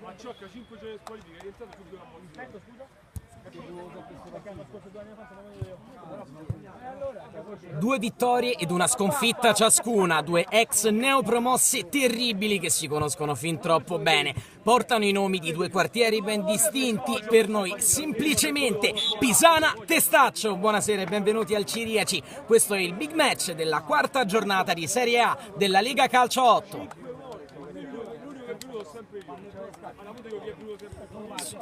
Ma Ciocca 5 giorni di squalifica, è entrato subito la politica. Due vittorie ed una sconfitta ciascuna, due ex neopromosse terribili che si conoscono fin troppo bene. Portano i nomi di due quartieri ben distinti, per noi semplicemente Pisana Testaccio. Buonasera e benvenuti al Ciriaci. Questo è il big match della quarta giornata di Serie A della Lega Calcio 8.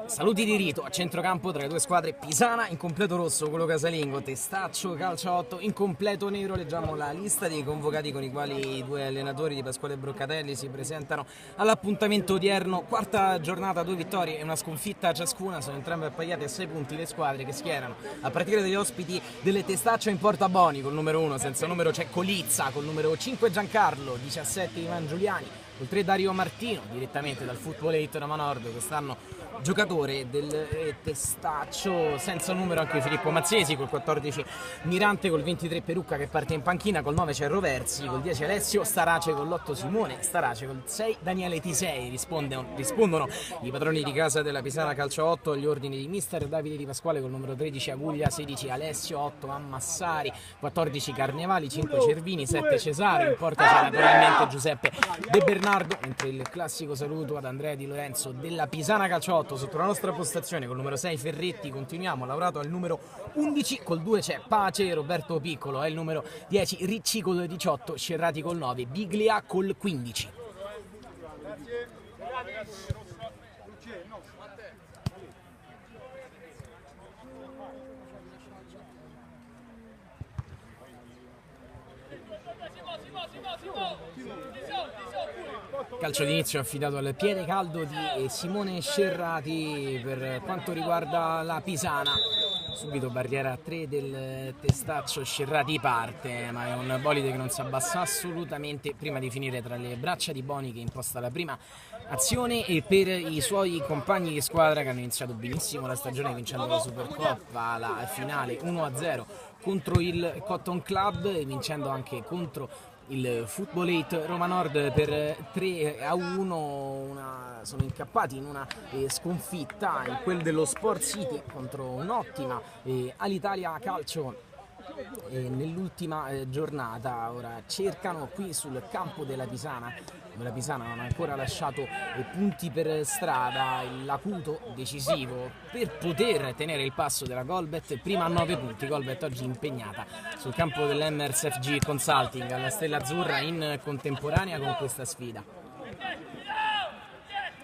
Saluti di rito a centrocampo tra le due squadre: Pisana in completo rosso, quello casalingo; Testaccio Calcio 8 in completo nero. Leggiamo la lista dei convocati con i quali i due allenatori di Pasquale Broccatelli si presentano all'appuntamento odierno. Quarta giornata, 2 vittorie e una sconfitta ciascuna. Sono entrambe appaiate a 6 punti le squadre che schierano a partire dagli ospiti delle Testaccio in porta Boni col numero 1, senza numero c'è Colizza, col numero 5 Giancarlo, 17 Ivan Giuliani, col 3 Dario Martino, direttamente dal Football 8 Roma Nord, quest'anno giocatore del Testaccio. Senza numero anche Filippo Mazzesi, col 14 Mirante, col 23 Perucca che parte in panchina, col 9 c'è Roversi, col 10 Alessio Starace, con l'8 Simone Starace, col 6 Daniele Tisei. Rispondono i padroni di casa della Pisana Calcio 8 agli ordini di mister Davide Di Pasquale, col numero 13 Aguglia, 16 Alessio, 8 Ammassari, 14 Carnevali, 5 Cervini, 7 Cesaro. In porta c'è naturalmente Giuseppe De Bernardo, mentre il classico saluto ad Andrea Di Lorenzo della Pisana Calcio 8 sotto la nostra postazione. Col numero 6 Ferretti continuiamo, lavorato al numero 11, col 2 c'è Pace, Roberto Piccolo è il numero 10, Ricci col 18, Scerrati col 9, Biglia col 15. Calcio d'inizio affidato al piede caldo di Simone Scerrati per quanto riguarda la Pisana. Subito barriera a 3 del Testaccio, Scerrati parte, ma è un bolide che non si abbassa assolutamente prima di finire tra le braccia di Boni, che imposta la prima azione, e per i suoi compagni di squadra che hanno iniziato benissimo la stagione vincendo la Supercoppa, la finale 1-0 contro il Cotton Club e vincendo anche contro il Football 8 Roma Nord per 3-1. Sono incappati in una sconfitta, in quel dello Sport City, contro un'ottima Alitalia Calcio nell'ultima giornata. Ora cercano qui sul campo della Pisana. La Pisana non ha ancora lasciato punti per strada, l'acuto decisivo per poter tenere il passo della Golbet, prima a 9 punti. Golbet oggi impegnata sul campo dell'Emmers FG Consulting alla Stella Azzurra in contemporanea con questa sfida.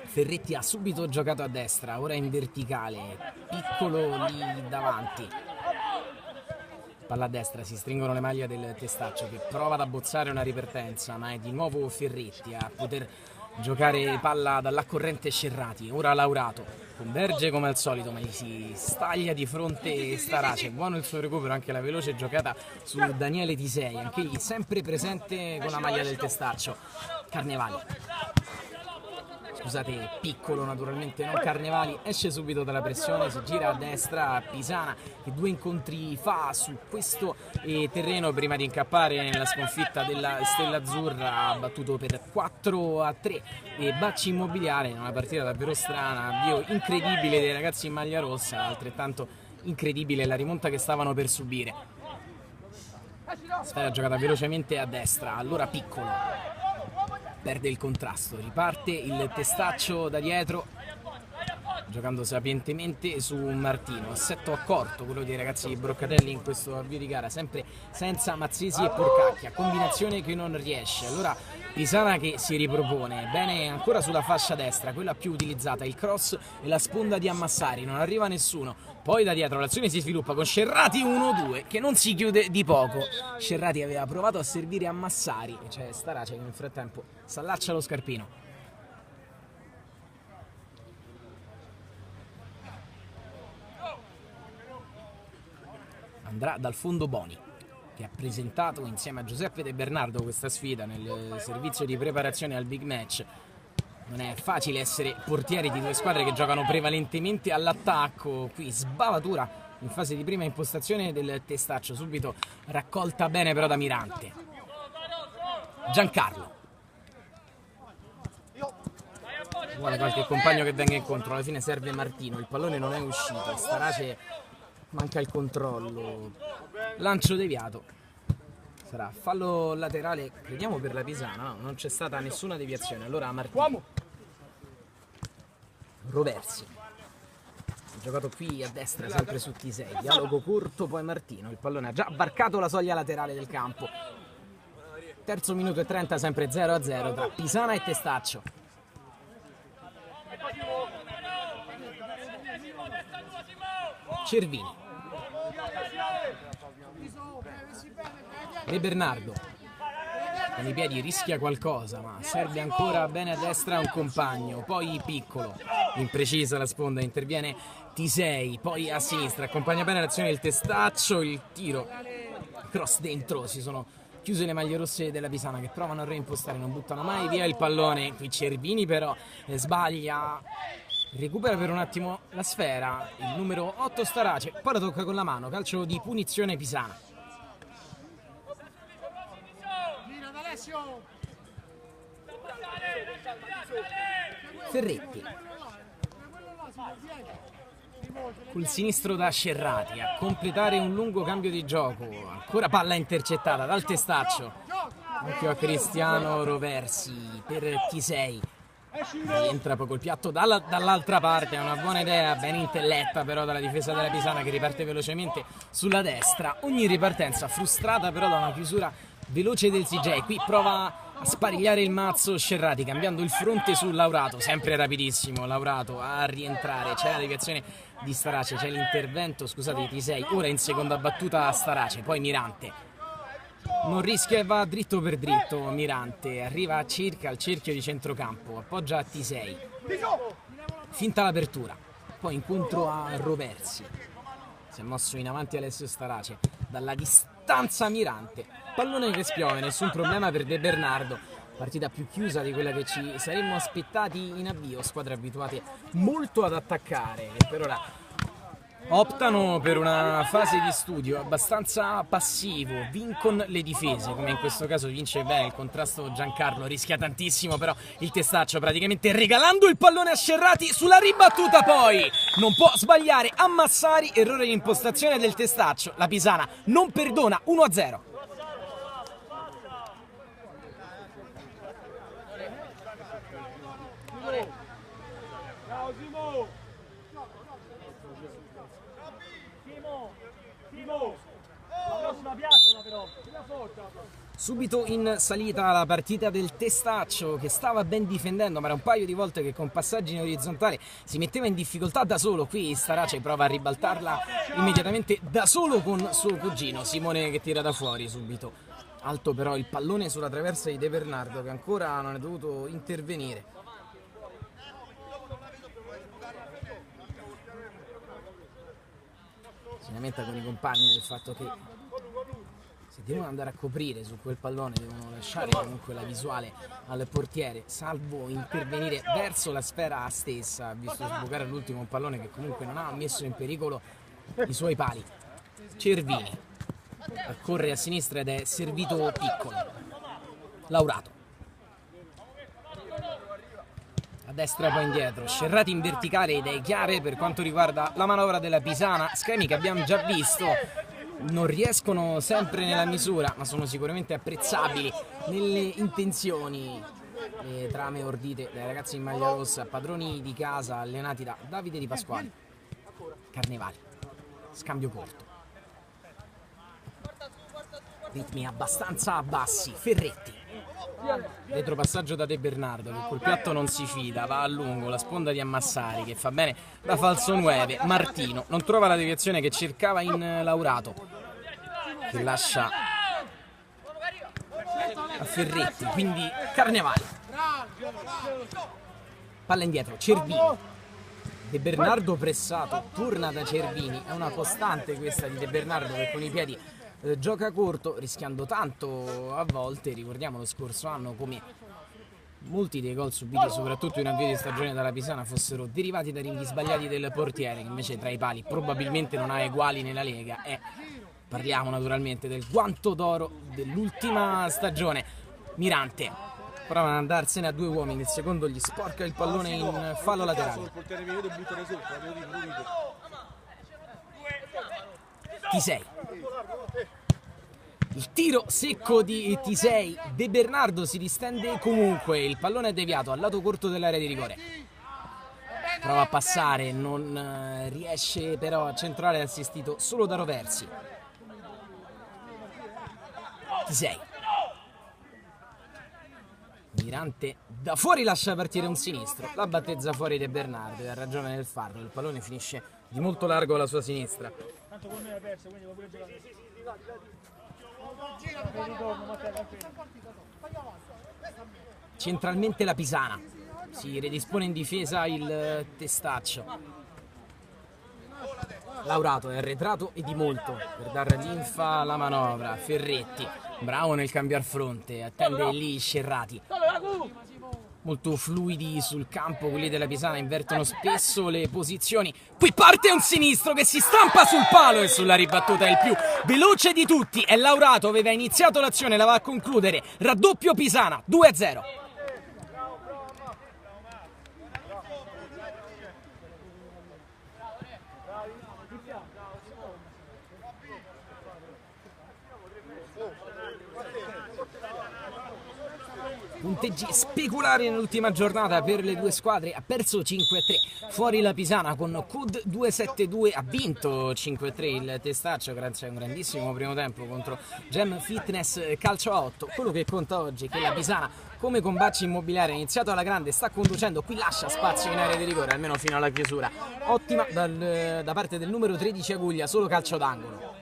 Ferretti ha subito giocato a destra, ora in verticale, Piccolo lì davanti. Palla a destra, si stringono le maglie del Testaccio che prova ad abbozzare una ripartenza, ma è di nuovo Ferretti a poter giocare palla dalla corrente Scerrati. Ora Laurato converge come al solito, ma gli si staglia di fronte Starace. Buono il suo recupero, anche la veloce giocata su Daniele Tisei, anch'egli sempre presente con la maglia del Testaccio. Carnevali, scusate, Piccolo naturalmente, non Carnevali, esce subito dalla pressione, si gira a destra. Pisana che 2 incontri fa su questo terreno prima di incappare nella sconfitta della Stella Azzurra, ha battuto per 4-3 e Bacci Immobiliare in una partita davvero strana. Avvio incredibile dei ragazzi in maglia rossa, altrettanto incredibile la rimonta che stavano per subire. Sfera giocata velocemente a destra, allora Piccolo perde il contrasto, riparte il Testaccio da dietro, giocando sapientemente su Martino. Assetto accorto quello dei ragazzi di Broccatelli in questo avvio di gara, sempre senza Mazzesi e Porcacchia, combinazione che non riesce. Allora Pisana che si ripropone bene ancora sulla fascia destra, quella più utilizzata, il cross e la sponda di Ammassari, non arriva nessuno. Poi da dietro l'azione si sviluppa con Scerrati 1-2 che non si chiude di poco. Scerrati aveva provato a servire Ammassari e c'è Starace che nel frattempo s'allaccia lo scarpino. Andrà dal fondo Boni, che ha presentato insieme a Giuseppe De Bernardo questa sfida nel servizio di preparazione al big match. Non è facile essere portieri di due squadre che giocano prevalentemente all'attacco. Qui sbavatura in fase di prima impostazione del Testaccio, subito raccolta bene però da Mirante. Giancarlo vuole qualche compagno che venga incontro, alla fine serve Martino, il pallone non è uscito, Starace manca il controllo, lancio deviato, sarà fallo laterale, crediamo per la Pisana, no, non c'è stata nessuna deviazione, allora Martino. Roversi, ha giocato qui a destra sempre su T6, dialogo corto, poi Martino, il pallone ha già varcato la soglia laterale del campo. Terzo minuto e 30, sempre 0-0 tra Pisana e Testaccio. Cervini. De Bernardo. Con i piedi rischia qualcosa, ma serve ancora bene a destra un compagno. Poi Piccolo. Imprecisa la sponda, interviene T6. Poi a sinistra, accompagna bene l'azione del Testaccio. Il tiro. Cross dentro, si sono chiuse le maglie rosse della Pisana che provano a reimpostare, non buttano mai via il pallone. Qui Cervini però sbaglia, recupera per un attimo la sfera il numero 8 Starace, poi la tocca con la mano, calcio di punizione Pisana. Ferretti col sinistro da Scerrati a completare un lungo cambio di gioco, ancora palla intercettata dal Testaccio, occhio a Cristiano Roversi per T6, rientra poi col piatto dall'altra parte, è una buona idea, ben intelletta però dalla difesa della Pisana che riparte velocemente sulla destra, ogni ripartenza frustrata però da una chiusura veloce del CJ, qui prova a sparigliare il mazzo Scerrati cambiando il fronte su Laurato, sempre rapidissimo Laurato a rientrare, c'è la deviazione di Starace, c'è l'intervento, scusate, di T6, ora in seconda battuta Starace, poi Mirante, non rischia e va dritto per dritto Mirante, arriva circa al cerchio di centrocampo, appoggia a T6, finta l'apertura, poi incontro a Roversi, si è mosso in avanti Alessio Starace, dalla distanza Mirante, pallone che spiove, nessun problema per De Bernardo, partita più chiusa di quella che ci saremmo aspettati in avvio, squadre abituate molto ad attaccare e per ora optano per una fase di studio abbastanza passivo, vincono le difese, come in questo caso vince bene il contrasto Giancarlo, rischia tantissimo però il Testaccio praticamente regalando il pallone a Scerrati sulla ribattuta, poi non può sbagliare Ammassari, errore di impostazione del Testaccio, la Pisana non perdona, 1-0. Subito in salita la partita del Testaccio che stava ben difendendo, ma era un paio di volte che con passaggi in orizzontale si metteva in difficoltà da solo. Qui Starace prova a ribaltarla immediatamente da solo con suo cugino Simone che tira da fuori subito. Alto però il pallone sulla traversa di De Bernardo che ancora non è dovuto intervenire. Si lamenta con i compagni del fatto che se devono andare a coprire su quel pallone devono lasciare comunque la visuale al portiere, salvo intervenire verso la sfera stessa. Ha visto sbucare all'ultimo un pallone che comunque non ha messo in pericolo i suoi pali. Cervini corre a sinistra ed è servito Piccolo. Laurato a destra e poi indietro, Scerrati in verticale, idee chiare per quanto riguarda la manovra della Pisana, schemi che abbiamo già visto, non riescono sempre nella misura ma sono sicuramente apprezzabili nelle intenzioni, le trame ordite dai ragazzi in maglia rossa, padroni di casa allenati da Davide Di Pasquale. Carnevali, scambio corto, ritmi abbastanza bassi, Ferretti, retropassaggio da De Bernardo che col piatto non si fida, va a lungo, la sponda di Ammassari che fa bene da falso 9, Martino non trova la deviazione che cercava in Laurato che lascia a Ferretti, quindi Carnevali, palla indietro, Cervini, De Bernardo pressato, torna da Cervini, è una costante questa di De Bernardo che con i piedi gioca corto, rischiando tanto a volte. Ricordiamo lo scorso anno come molti dei gol subiti soprattutto in avvio di stagione dalla Pisana fossero derivati da ringhi sbagliati del portiere che invece tra i pali probabilmente non ha eguali nella Lega. Parliamo naturalmente del guanto d'oro dell'ultima stagione. Mirante Prova ad andarsene a 2 uomini, il secondo gli sporca il pallone in fallo laterale. T6. Il tiro secco di Tisei, De Bernardo si distende comunque, il pallone è deviato al lato corto dell'area di rigore. Prova a passare, non riesce però a centrare, assistito solo da Roversi. Tisei. Mirante da fuori lascia partire un sinistro, la battezza fuori De Bernardo e ha ragione nel farlo, il pallone finisce di molto largo alla sua sinistra. Tanto con me è perso, quindi lo puoi giocare. Centralmente la Pisana, si redispone in difesa il Testaccio. Laurato è arretrato e di molto per dare linfa alla manovra. Ferretti, bravo nel cambiar fronte, attende lì Scerrati. Molto fluidi sul campo, quelli della Pisana invertono spesso le posizioni. Qui parte un sinistro che si stampa sul palo e sulla ribattuta è il più veloce di tutti. È Laurato, aveva iniziato l'azione, la va a concludere. Raddoppio Pisana, 2-0. Punteggi speculari nell'ultima giornata per le due squadre, ha perso 5-3, fuori la Pisana con Cud 2-7-2, ha vinto 5-3 il Testaccio grazie a un grandissimo primo tempo contro Gem Fitness Calcio a 8. Quello che conta oggi è che la Pisana, come con Bacci Immobiliare, ha iniziato alla grande, sta conducendo, qui lascia spazio in area di rigore almeno fino alla chiusura. Ottima da parte del numero 13 Aguglia, solo calcio d'angolo.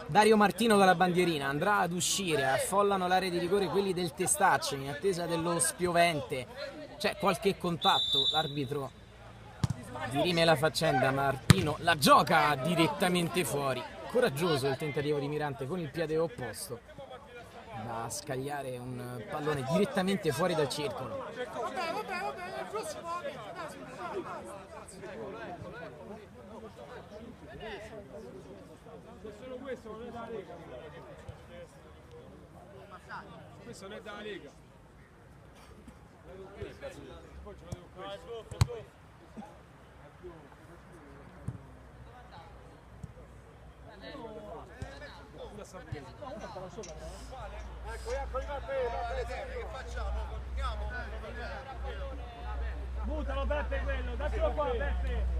Dario Martino dalla bandierina andrà ad uscire, affollano l'area di rigore quelli del Testaccio in attesa dello spiovente. C'è qualche contatto, l'arbitro dirime la faccenda, Martino la gioca direttamente fuori. Coraggioso il tentativo di Mirante con il piede opposto da scagliare un pallone direttamente fuori dal circolo. Questo non è da Lega. Questo non è da Lega. Poi ce l'avevo questo. Ecco, che facciamo? Continuiamo? Buttalo Beppe quello, datelo qua Beppe.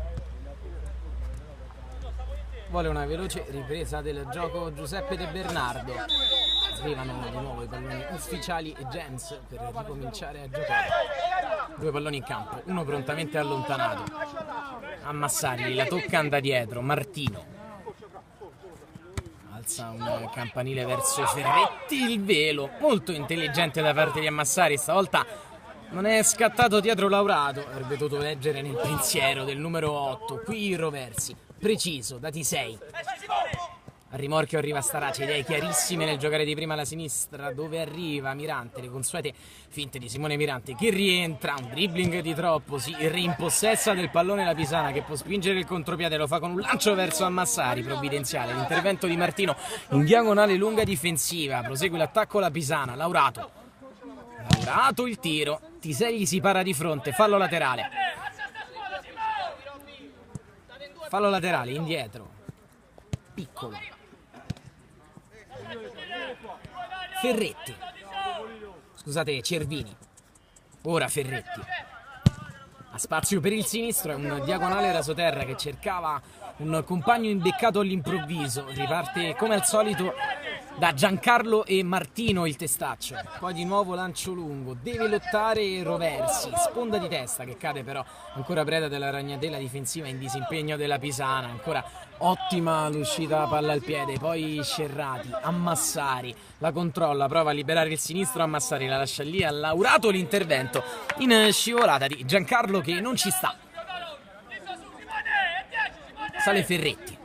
Vuole una veloce ripresa del gioco Giuseppe De Bernardo. Arrivano di nuovo i palloni ufficiali e Gens per ricominciare a giocare. 2 palloni in campo, uno prontamente allontanato. Ammassari, la tocca da dietro, Martino. Alza un campanile verso Ferretti, il velo. Molto intelligente da parte di Ammassari, stavolta non è scattato dietro Laurato. Avrebbe dovuto leggere nel pensiero del numero 8. Qui Roversi. Preciso, da T6. A rimorchio arriva Starace, idee chiarissime nel giocare di prima alla sinistra, dove arriva Mirante, le consuete finte di Simone Mirante che rientra, un dribbling di troppo, si rimpossessa del pallone la Pisana che può spingere il contropiede, lo fa con un lancio verso Ammassari, provvidenziale, l'intervento di Martino in diagonale lunga difensiva, prosegue l'attacco la Pisana, Laurato, il tiro, Tisei gli si para di fronte, fallo laterale. Fallo laterale, indietro. Piccolo. Ferretti. Scusate, Cervini. Ora Ferretti. Ha spazio per il sinistro, è un diagonale rasoterra che cercava un compagno imbeccato all'improvviso. Riparte come al solito da Giancarlo e Martino il Testaccio. Poi di nuovo lancio lungo, deve lottare Roversi, sponda di testa che cade però ancora preda della ragnatela difensiva in disimpegno della Pisana. Ancora ottima l'uscita palla al piede, poi Scerrati, Ammassari la controlla, prova a liberare il sinistro, Ammassari la lascia lì, ha Laurato l'intervento in scivolata di Giancarlo che non ci sta. Sale Ferretti.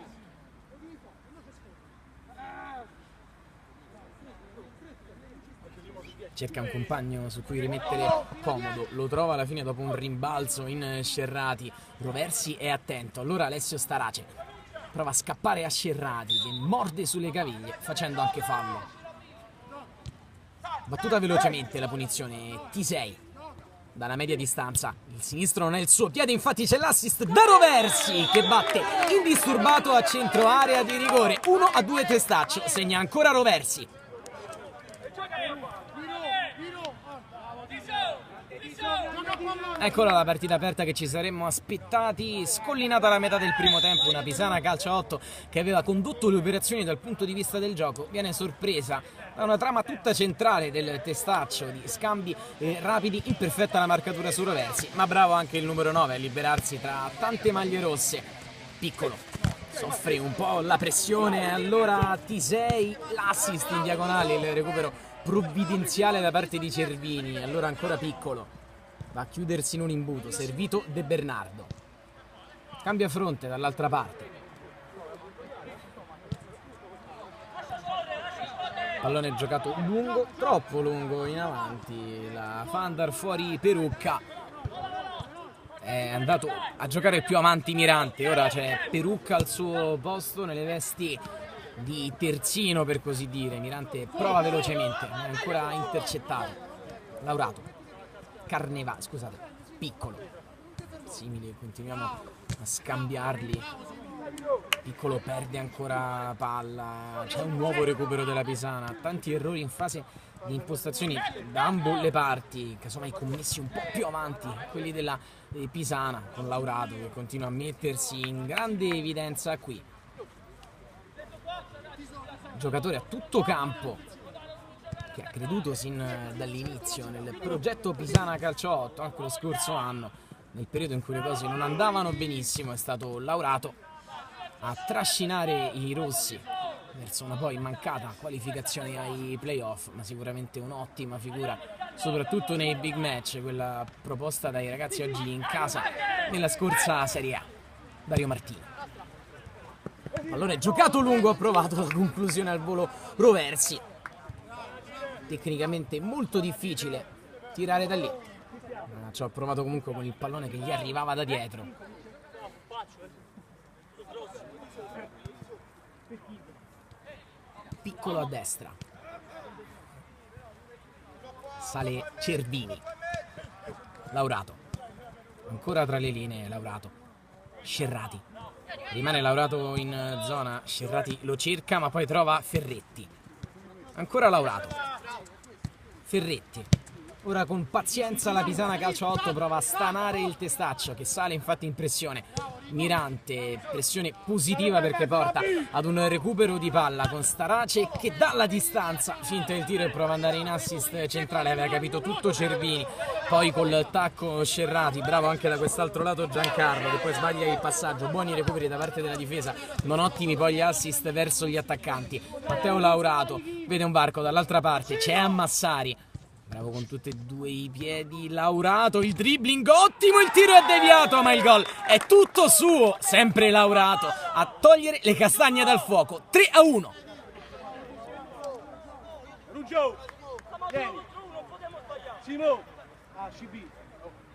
cerca un compagno su cui rimettere comodo, lo trova alla fine dopo un rimbalzo in Scerrati. Roversi è attento, allora Alessio Starace prova a scappare a Scerrati che morde sulle caviglie facendo anche fallo. Battuta velocemente la punizione, T6 dalla media distanza, il sinistro non è il suo piede, infatti c'è l'assist da Roversi che batte indisturbato a centro area di rigore. 1-2 Testaccio, segna ancora Roversi. Eccola la partita aperta che ci saremmo aspettati, scollinata alla metà del primo tempo, una Pisana calcio 8 che aveva condotto le operazioni dal punto di vista del gioco, viene sorpresa da una trama tutta centrale del Testaccio, di scambi rapidi, imperfetta la marcatura su Roversi, ma bravo anche il numero 9 a liberarsi tra tante maglie rosse. Piccolo soffre un po' la pressione, allora T6, l'assist in diagonale, il recupero provvidenziale da parte di Cervini, allora ancora Piccolo va a chiudersi in un imbuto, servito De Bernardo, cambia fronte dall'altra parte, pallone giocato lungo, troppo lungo in avanti, la fa andare fuori Perucca, è andato a giocare più avanti Mirante, ora c'è Perucca al suo posto nelle vesti di terzino per così dire. Mirante prova velocemente, ma è ancora intercettato. Laurato, Carnevale, scusate, Piccolo, simili, continuiamo a scambiarli. Piccolo perde ancora palla, c'è un nuovo recupero della Pisana, tanti errori in fase di impostazioni da ambo le parti, casomai commessi un po' più avanti, quelli della Pisana, con Laurato che continua a mettersi in grande evidenza qui. Giocatore a tutto campo che ha creduto sin dall'inizio nel progetto Pisana Calcio 8, anche lo scorso anno, nel periodo in cui le cose non andavano benissimo, è stato Laurato a trascinare i rossi verso una poi mancata qualificazione ai playoff, ma sicuramente un'ottima figura, soprattutto nei big match, quella proposta dai ragazzi oggi in casa nella scorsa Serie A. Dario Martino. Allora è giocato lungo, ha provato la conclusione al volo Roversi. Tecnicamente molto difficile tirare da lì. Ci ho provato comunque con il pallone che gli arrivava da dietro. Piccolo a destra. Sale Cervini. Laurato. Ancora tra le linee Laurato. Scerrati. Rimane Laurato in zona, Scerrati lo cerca ma poi trova Ferretti. Ancora Laurato. Ferretti. Ora con pazienza la Pisana Calcio 8 prova a stanare il Testaccio che sale infatti in pressione. Mirante, pressione positiva perché porta ad un recupero di palla con Starace che dalla distanza finta il tiro e prova ad andare in assist centrale, aveva capito tutto Cervini, poi col tacco Scerrati, bravo anche da quest'altro lato Giancarlo che poi sbaglia il passaggio, buoni recuperi da parte della difesa, non ottimi poi gli assist verso gli attaccanti. Matteo Laurato vede un varco dall'altra parte, c'è Ammassari. Bravo con tutti e due i piedi Laurato, il dribbling ottimo, il tiro è deviato ma il gol è tutto suo, sempre Laurato a togliere le castagne dal fuoco. 3-1. Ruggio, vieni. Simo, CB,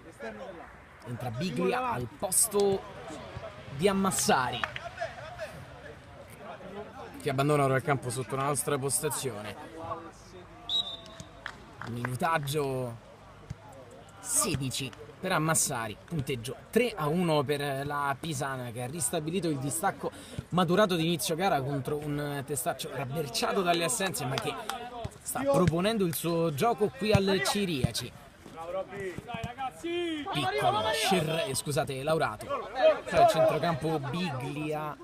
esterno dell'acqua. Entra Biglia al posto di Ammassari che abbandona ora il campo sotto la nostra postazione. Minutaggio 16 per Ammassari, punteggio 3-1 per la Pisana che ha ristabilito il distacco maturato di inizio gara contro un Testaccio rabberciato dalle assenze ma che sta proponendo il suo gioco qui al Ciriaci. Piccolo, scusate, Laurato, poi al centrocampo Biglia,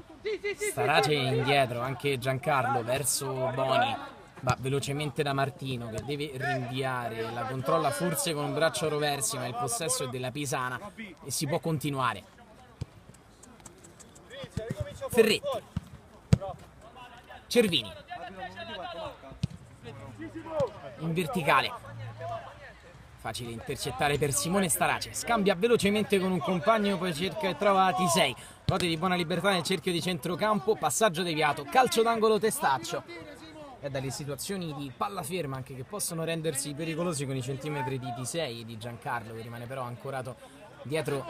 Starace indietro, anche Giancarlo verso Boni. Va velocemente da Martino che deve rinviare, la controlla forse con un braccio Roversi ma il possesso è della Pisana e si può continuare. Ferretti, Cervini in verticale, facile intercettare per Simone Starace, scambia velocemente con un compagno, poi cerca e trova T6, ruote di buona libertà nel cerchio di centrocampo, passaggio deviato, calcio d'angolo Testaccio. e dalle situazioni di palla ferma anche che possono rendersi pericolosi con i centimetri di T6 di Giancarlo, che rimane però ancorato dietro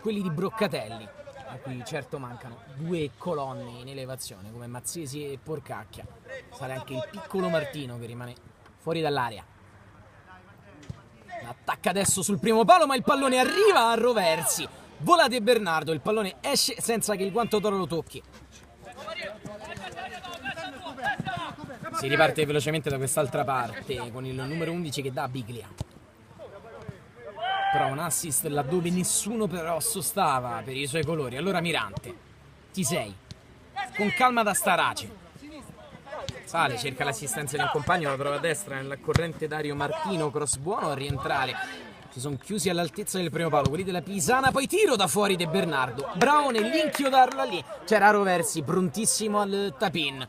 quelli di Broccatelli, a cui certo mancano due colonne in elevazione come Mazzesi e Porcacchia. Sale anche il piccolo Martino che rimane fuori dall'area. Attacca adesso sul primo palo, ma il pallone arriva a Roversi. Vola De Bernardo, il pallone esce senza che il guanto d'oro lo tocchi. Si riparte velocemente da quest'altra parte con il numero 11 che dà a Biglia. Però un assist laddove nessuno però sostava per i suoi colori. Allora Mirante, T6, con calma da Starace. Sale, cerca l'assistenza di un compagno, la trova a destra nella corrente Dario Martino, cross buono a rientrare. Si sono chiusi all'altezza del primo palo, quelli della Pisana, poi tiro da fuori De Bernardo. bravo nell'inchiodarla lì. C'era Roversi, prontissimo al tap-in.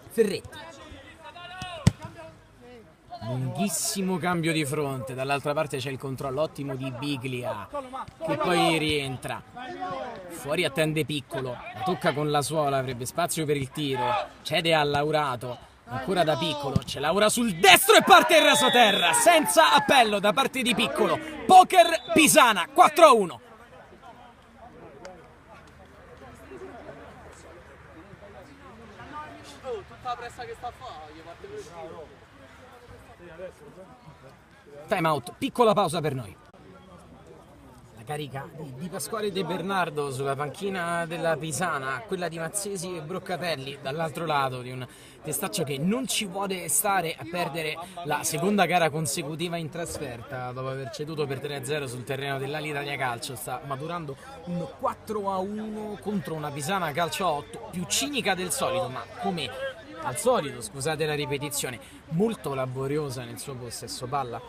Ferretti. Lunghissimo cambio di fronte, dall'altra parte c'è il controllo ottimo di Biglia che poi rientra. Fuori attende Piccolo, la tocca con la suola, avrebbe spazio per il tiro, cede a Laurato, ancora da Piccolo, c'è Laura sul destro e parte il rasoterra, senza appello da parte di Piccolo. Poker Pisana, 4-1. Tutta la pressa che sta a fare, gli parte per il tiro. Time out, piccola pausa per noi. La carica di Pasquale De Bernardo sulla panchina della Pisana, quella di Mazzesi e Broccatelli dall'altro lato, di un testaccio che non ci vuole stare a perdere la seconda gara consecutiva in trasferta dopo aver ceduto per 3-0 sul terreno dell'Alitalia Calcio. Sta maturando un 4-1 contro una Pisana calcio 8 più cinica del solito, ma come al solito, scusate la ripetizione, molto laboriosa nel suo possesso palla,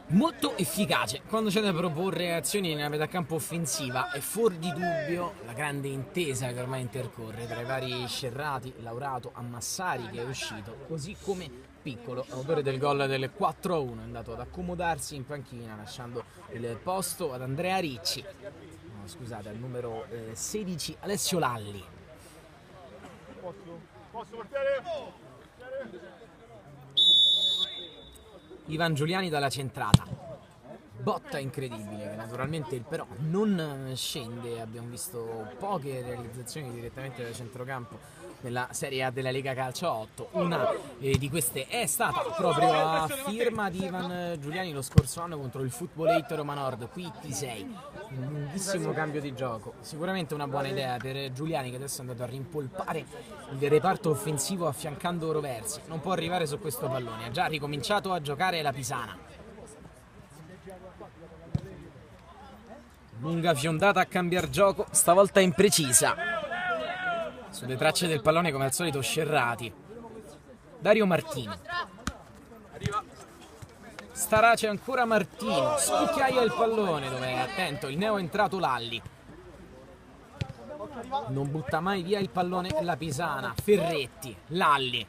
molto efficace quando c'è da proporre azioni nella metà campo offensiva. È fuori di dubbio la grande intesa che ormai intercorre tra i vari Scerrati, Laurato, Ammassari che è uscito, così come Piccolo, autore del gol del 4-1, è andato ad accomodarsi in panchina lasciando il posto ad Andrea Ricci, no, scusate, al numero 16 Alessio Lalli. Posso portare? Ivan Giuliani dalla centrata, botta incredibile che naturalmente però non scende. Abbiamo visto poche realizzazioni direttamente da centrocampo nella Serie A della Lega Calcio 8. Una di queste è stata proprio a firma di Ivan Giuliani lo scorso anno contro il Football 8 Roma Nord. Qui T6, un lunghissimo cambio di gioco, sicuramente una buona idea per Giuliani che adesso è andato a rimpolpare il reparto offensivo affiancando Roversi. Non può arrivare su questo pallone, ha già ricominciato a giocare la Pisana. Lunga fiondata a cambiar gioco, stavolta imprecisa. Sulle tracce del pallone come al solito Scerrati. Dario Martino. Starace ancora Martino, scucchiaia il pallone dove è attento il neo entrato Lalli. Non butta mai via il pallone la Pisana. Ferretti, Lalli,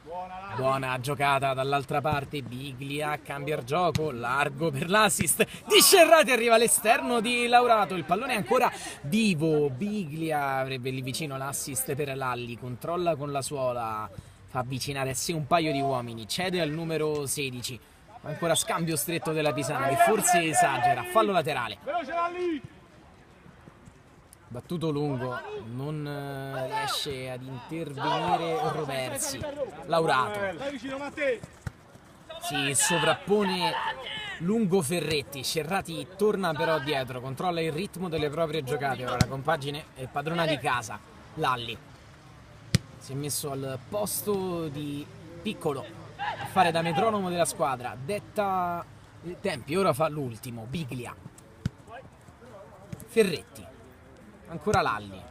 buona giocata dall'altra parte. Biglia a cambiare gioco, largo per l'assist di Scerrati, arriva all'esterno di Laurato, il pallone è ancora vivo. Biglia avrebbe lì vicino l'assist per Lalli, controlla con la suola, fa avvicinare a sé un paio di uomini, cede al numero 16, ancora scambio stretto della Pisana che forse esagera, fallo laterale. Battuto lungo, non riesce ad intervenire Roversi. Laurato si sovrappone lungo Ferretti. Scerrati torna però dietro, controlla il ritmo delle proprie giocate. Ora la compagine è padrona di casa. Lalli si è messo al posto di Piccolo a fare da metronomo della squadra, detta i tempi. Ora fa l'ultimo, Biglia. Ferretti, ancora Lalli,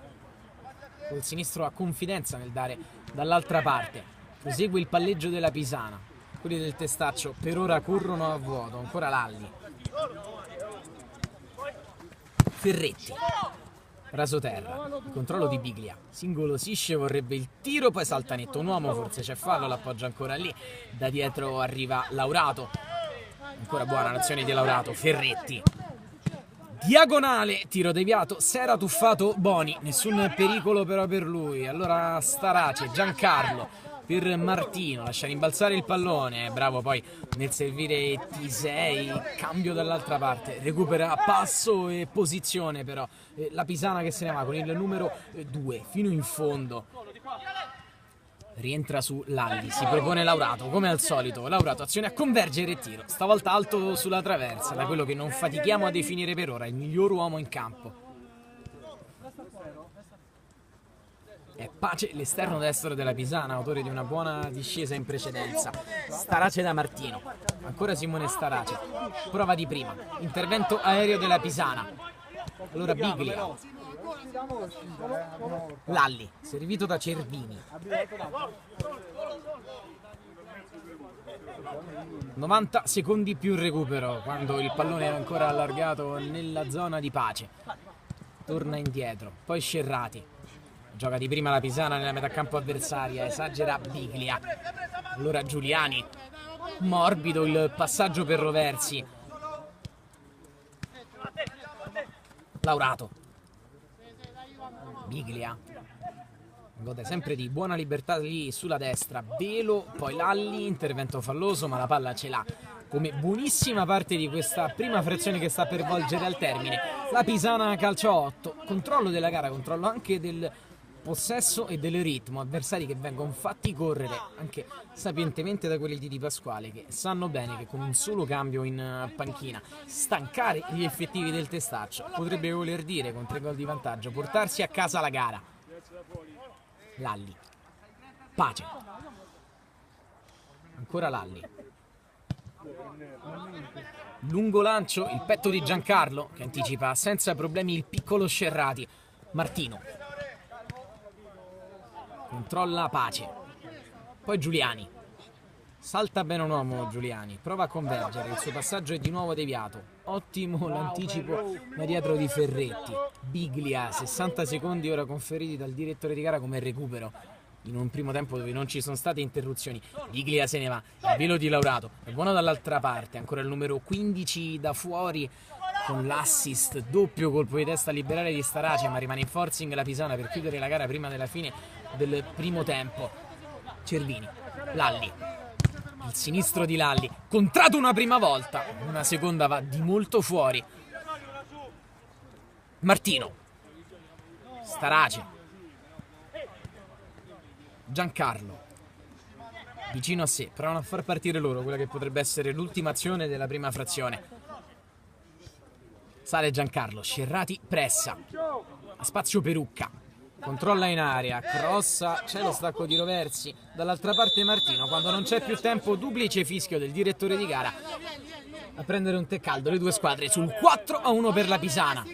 col sinistro ha confidenza nel dare dall'altra parte. Prosegue il palleggio della Pisana, quelli del testaccio per ora corrono a vuoto. Ancora Lalli, Ferretti, rasoterra, il controllo di Biglia, si ingolosisce, vorrebbe il tiro, poi salta netto un uomo, forse c'è fallo, l'appoggia ancora lì. Da dietro arriva Laurato, ancora buona l'azione di Laurato. Ferretti, Diagonale, tiro deviato, si era tuffato Boni, nessun pericolo però per lui. Allora Starace, Giancarlo per Martino, lascia rimbalzare il pallone, bravo poi nel servire T6, cambio dall'altra parte, recupera passo e posizione però, la Pisana che se ne va con il numero 2 fino in fondo. Rientra su Lalli, si propone Laurato, come al solito. Laurato, azione a convergere e tiro. Stavolta alto sulla traversa, da quello che non fatichiamo a definire per ora il miglior uomo in campo. È Pace, l'esterno destro della Pisana, autore di una buona discesa in precedenza. Starace da Martino. Ancora Simone Starace. Prova di prima. Intervento aereo della Pisana. Allora Biglia. Lalli, servito da Cervini. 90 secondi più il recupero quando il pallone è ancora allargato nella zona di Pace. Torna indietro, poi Scerrati. Gioca di prima la Pisana nella metà campo avversaria, esagera Biglia. Allora Giuliani. Morbido il passaggio per Roversi. Laurato. Biglia gode sempre di buona libertà lì sulla destra. Velo, poi Lalli, intervento falloso ma la palla ce l'ha. Come buonissima parte di questa prima frazione che sta per volgere al termine la Pisana calcio 8. Controllo della gara, controllo anche del possesso e del ritmo, avversari che vengono fatti correre anche sapientemente da quelli di Di Pasquale, che sanno bene che con un solo cambio in panchina stancare gli effettivi del Testaccio potrebbe voler dire, con 3 gol di vantaggio, portarsi a casa la gara. Lalli, Pace, ancora Lalli, lungo lancio, il petto di Giancarlo che anticipa senza problemi il piccolo Scerrati. Martino controlla Pace, poi Giuliani, salta bene un uomo Giuliani, prova a convergere, il suo passaggio è di nuovo deviato, ottimo l'anticipo da dietro di Ferretti. Biglia, 60 secondi ora conferiti dal direttore di gara come recupero in un primo tempo dove non ci sono state interruzioni. Biglia se ne va, il velo di Laurato è buono dall'altra parte, ancora il numero 15 da fuori con l'assist, doppio colpo di testa liberale di Starace, ma rimane in forcing la Pisana per chiudere la gara prima della fine del primo tempo. Cervini, Lalli, il sinistro di Lalli, contrato una prima volta, una seconda va di molto fuori. Martino, Starace, Giancarlo, vicino a sé, provano a far partire loro quella che potrebbe essere l'ultima azione della prima frazione. Sale Giancarlo, Scerrati pressa, a spazio Perucca, controlla in area, crossa, c'è lo stacco di Roversi, dall'altra parte Martino, quando non c'è più tempo duplice fischio del direttore di gara a prendere un tè caldo, le due squadre sul 4-1 per la Pisana.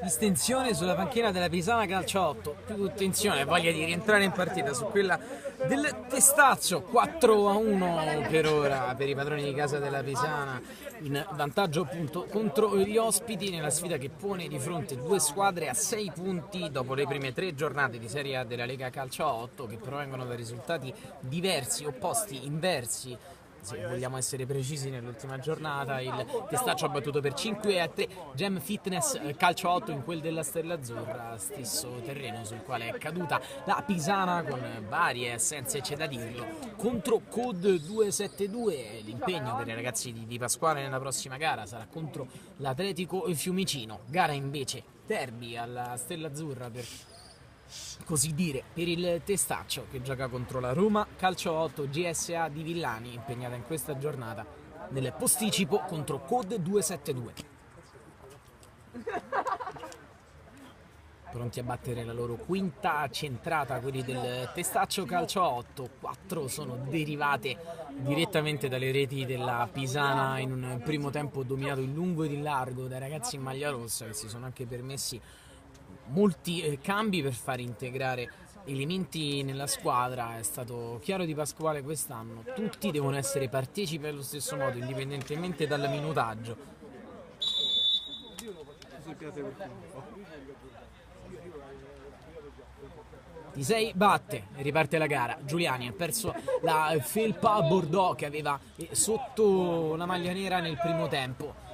Distensione sulla panchina della Pisana calcio 8, più tensione, voglia di rientrare in partita su quella del Testaccio. 4-1 per ora per i padroni di casa della Pisana, in vantaggio appunto contro gli ospiti nella sfida che pone di fronte due squadre a 6 punti dopo le prime 3 giornate di Serie A della Lega Calcio 8, che provengono da risultati diversi, opposti, inversi. Se vogliamo essere precisi, nell'ultima giornata il Testaccio ha battuto per 5-3 Gem Fitness Calcio 8 in quel della Stella Azzurra, stesso terreno sul quale è caduta la Pisana con varie assenze, c'è da dirlo, contro Code 272. L'impegno per i ragazzi di Pasquale nella prossima gara sarà contro l'Atletico Fiumicino, gara invece derby alla Stella Azzurra per così dire per il Testaccio, che gioca contro la Roma Calcio 8 GSA di Villani, impegnata in questa giornata nel posticipo contro Code 272. Pronti a battere la loro quinta centrata quelli del Testaccio Calcio 8. 4 sono derivate direttamente dalle reti della Pisana in un primo tempo dominato in lungo e in largo dai ragazzi in maglia rossa, che si sono anche permessi molti cambi per far integrare elementi nella squadra. È stato chiaro di Pasquale quest'anno, tutti devono essere partecipi allo stesso modo indipendentemente dal minutaggio. T6 batte e riparte la gara. Giuliani ha perso la felpa Bordeaux che aveva sotto la maglia nera nel primo tempo.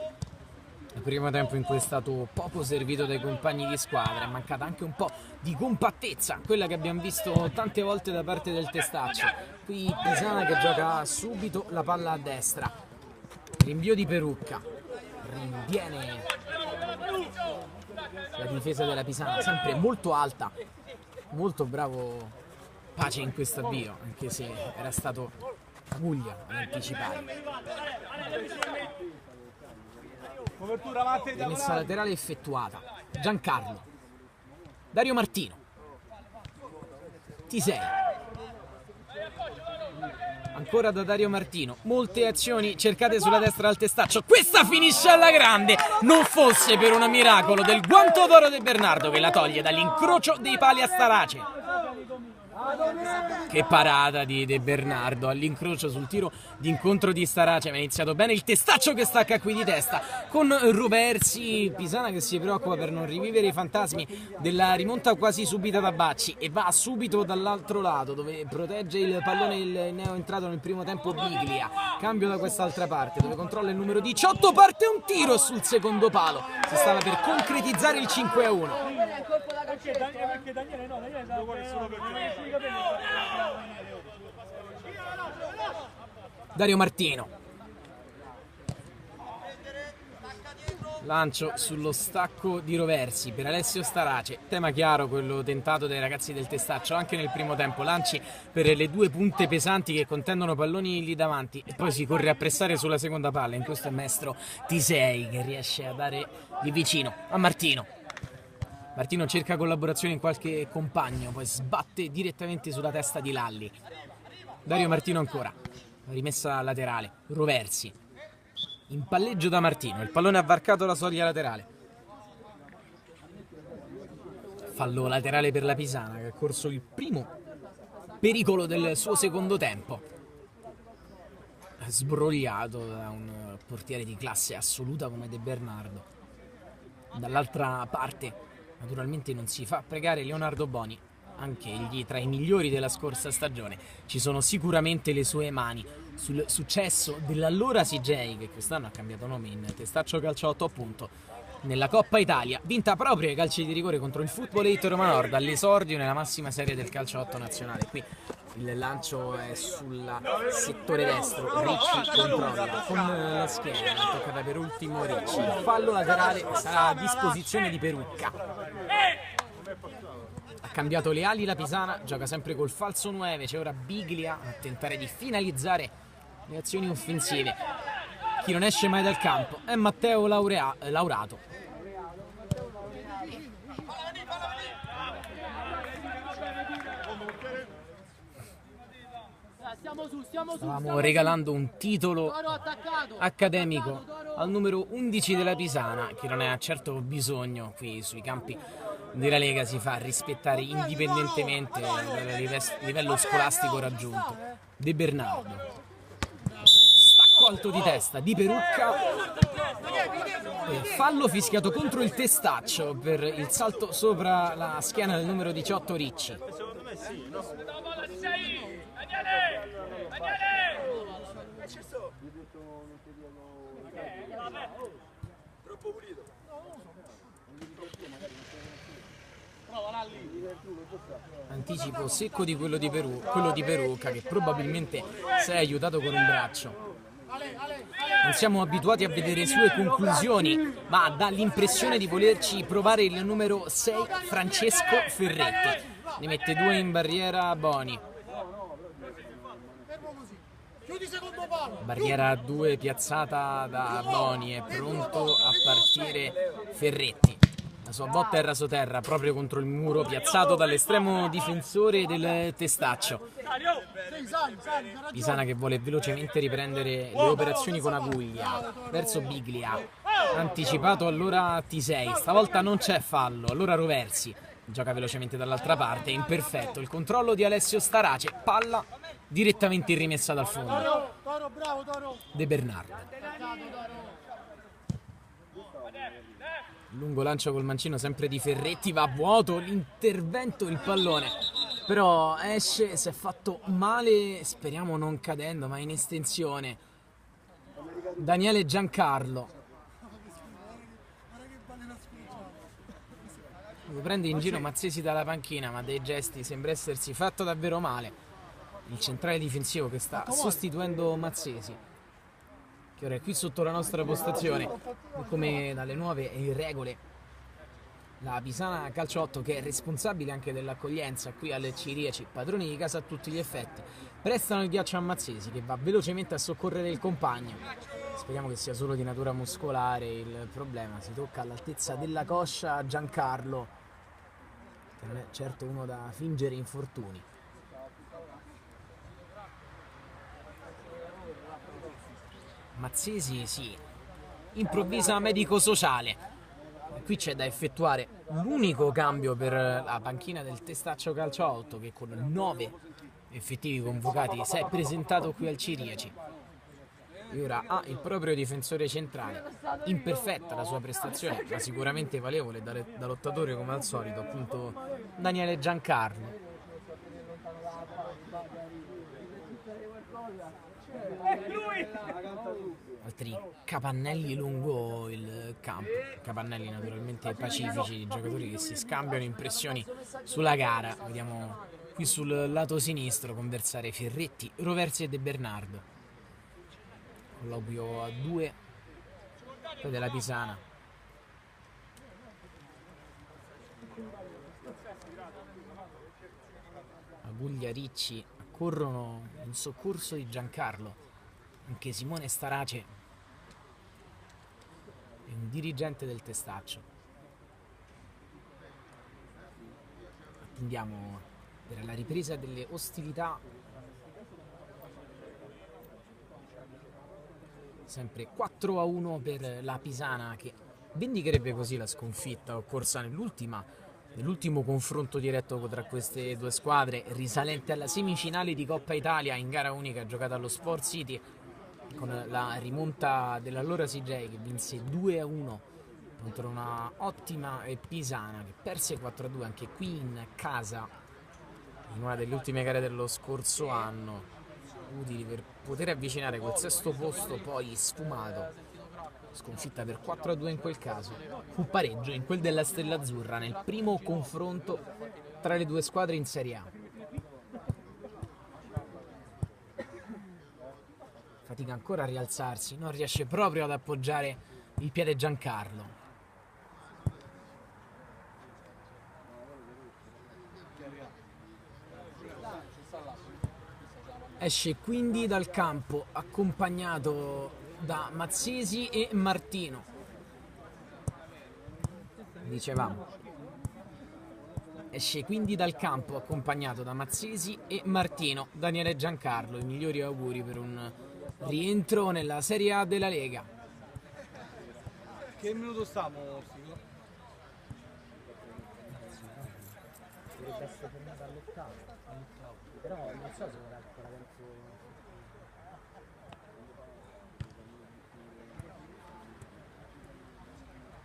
Il primo tempo in cui è stato poco servito dai compagni di squadra, è mancata anche un po' di compattezza, quella che abbiamo visto tante volte da parte del Testaccio. Qui Pisana che gioca subito la palla a destra, rinvio di Perucca, rinviene la difesa della Pisana, sempre molto alta, molto bravo Pace in questo avvio, anche se era stato Puglia ad anticipare. Rimessa laterale effettuata. Giancarlo. Dario Martino. Tisei. Ancora da Dario Martino. Molte azioni cercate sulla destra del Testaccio. Questa finisce alla grande. Non fosse per un miracolo del guanto d'oro De Bernardo che la toglie dall'incrocio dei pali a Starace. Che parata di De Bernardo all'incrocio sul tiro d'incontro di Starace. Ha iniziato bene il Testaccio che stacca qui di testa con Roversi. Pisana che si preoccupa per non rivivere i fantasmi della rimonta quasi subita da Bacci e va subito dall'altro lato dove protegge il pallone il neo entrato nel primo tempo Biglia. Cambio da quest'altra parte dove controlla il numero 18, parte un tiro sul secondo palo, si stava per concretizzare il 5-1. Perché Daniele no, Daniele lo vuole solo per Dario Martino. Lancio sullo stacco di Roversi per Alessio Starace. Tema chiaro quello tentato dai ragazzi del Testaccio anche nel primo tempo. Lanci per le due punte pesanti che contendono palloni lì davanti e poi si corre a pressare sulla seconda palla. In questo è Maestro Tisei che riesce a dare di vicino a Martino. Martino cerca collaborazione in qualche compagno, poi sbatte direttamente sulla testa di Lalli. Dario Martino ancora, rimessa laterale, Roversi. In palleggio da Martino, il pallone ha varcato la soglia laterale. Fallo laterale per la Pisana che ha corso il primo pericolo del suo secondo tempo. Sbrogliato da un portiere di classe assoluta come De Bernardo. Dall'altra parte naturalmente non si fa pregare Leonardo Boni, anche egli tra i migliori della scorsa stagione. Ci sono sicuramente le sue mani sul successo dell'allora CJ, che quest'anno ha cambiato nome in Testaccio Calciotto appunto, nella Coppa Italia, vinta proprio ai calci di rigore contro il Football 8 Roma Nord all'esordio nella massima serie del calciotto nazionale. Qui il lancio è sul settore destro, Ricci controlla con la schiena, toccata per ultimo Ricci, il fallo laterale sarà a disposizione di Perucca. Ha cambiato le ali la Pisana, gioca sempre col falso 9, c'è ora Biglia a tentare di finalizzare le azioni offensive. Chi non esce mai dal campo è Matteo Laurato. Stavamo regalando un titolo accademico al numero 11 della Pisana, che non ne ha certo bisogno. Qui sui campi della Lega si fa rispettare indipendentemente dal livello scolastico raggiunto. De Bernardo, stacco alto di testa di Perucca, fallo fischiato contro il Testaccio per il salto sopra la schiena del numero 18 Ricci. Anticipo secco di quello di Perucca, che probabilmente si è aiutato con un braccio. Non siamo abituati a vedere le sue conclusioni, ma dà l'impressione di volerci provare il numero 6 Francesco Ferretti. Ne mette due in barriera Boni. Barriera a 2 piazzata da Boni, è pronto a partire Ferretti. La sua botta è rasoterra proprio contro il muro piazzato dall'estremo difensore del Testaccio. Pisana che vuole velocemente riprendere le operazioni con Aguglia verso Biglia. Anticipato allora Tisei, stavolta non c'è fallo, allora Roversi gioca velocemente dall'altra parte, imperfetto il controllo di Alessio Starace, palla direttamente in rimessa dal fondo. De Bernardo. Lungo lancio col mancino sempre di Ferretti, va a vuoto l'intervento, il pallone però esce, si è fatto male, speriamo non cadendo ma in estensione. Daniele Giancarlo, Lo prende in giro Mazzesi dalla panchina, ma dei gesti sembra essersi fatto davvero male. Il centrale difensivo che sta sostituendo Mazzesi, che ora è qui sotto la nostra postazione, come dalle nuove regole. La Pisana Calcio 8, che è responsabile anche dell'accoglienza qui alle Ciriaci, padroni di casa a tutti gli effetti, prestano il ghiaccio a Mazzesi, che va velocemente a soccorrere il compagno. Speriamo che sia solo di natura muscolare il problema. Si tocca all'altezza della coscia a Giancarlo, che non è certo uno da fingere infortuni. Mazzesi si improvvisa medico sociale. Qui c'è da effettuare l'unico cambio per la panchina del Testaccio Calcio 8, che con 9 effettivi convocati si è presentato qui al Ciriaci. E ora ha il proprio difensore centrale. Imperfetta la sua prestazione, ma sicuramente valevole da lottatore come al solito, appunto Daniele Giancarlo. Altri capannelli lungo il campo, capannelli naturalmente pacifici di giocatori che si scambiano impressioni sulla gara. Vediamo qui sul lato sinistro conversare Ferretti, Roversi e De Bernardo. Colloquio a 2 poi della Pisana. Aguglia, Ricci accorrono in soccorso di Giancarlo. Anche Simone Starace è un dirigente del Testaccio. Attendiamo per la ripresa delle ostilità. Sempre 4-1 per la Pisana, che vendicherebbe così la sconfitta occorsa nell'ultimo confronto diretto tra queste due squadre, risalente alla semifinale di Coppa Italia in gara unica giocata allo Sport City, con la rimonta dell'allora CJ che vinse 2-1 contro una ottima Pisana che perse 4-2 anche qui in casa in una delle ultime gare dello scorso anno, utili per poter avvicinare quel sesto posto poi sfumato. Sconfitta per 4-2 in quel caso. Fu pareggio in quel della Stella Azzurra nel primo confronto tra le due squadre in Serie A. Fatica ancora a rialzarsi, non riesce proprio ad appoggiare il piede Giancarlo. Esce quindi dal campo accompagnato da Mazzesi e Martino. Dicevamo. Esce quindi dal campo accompagnato da Mazzesi e Martino. Daniele Giancarlo, i migliori auguri per un rientro nella Serie A della Lega. Che minuto stiamo? Dovrebbe essere fermata all'ottavo, però non so se vorrà ancora tempo.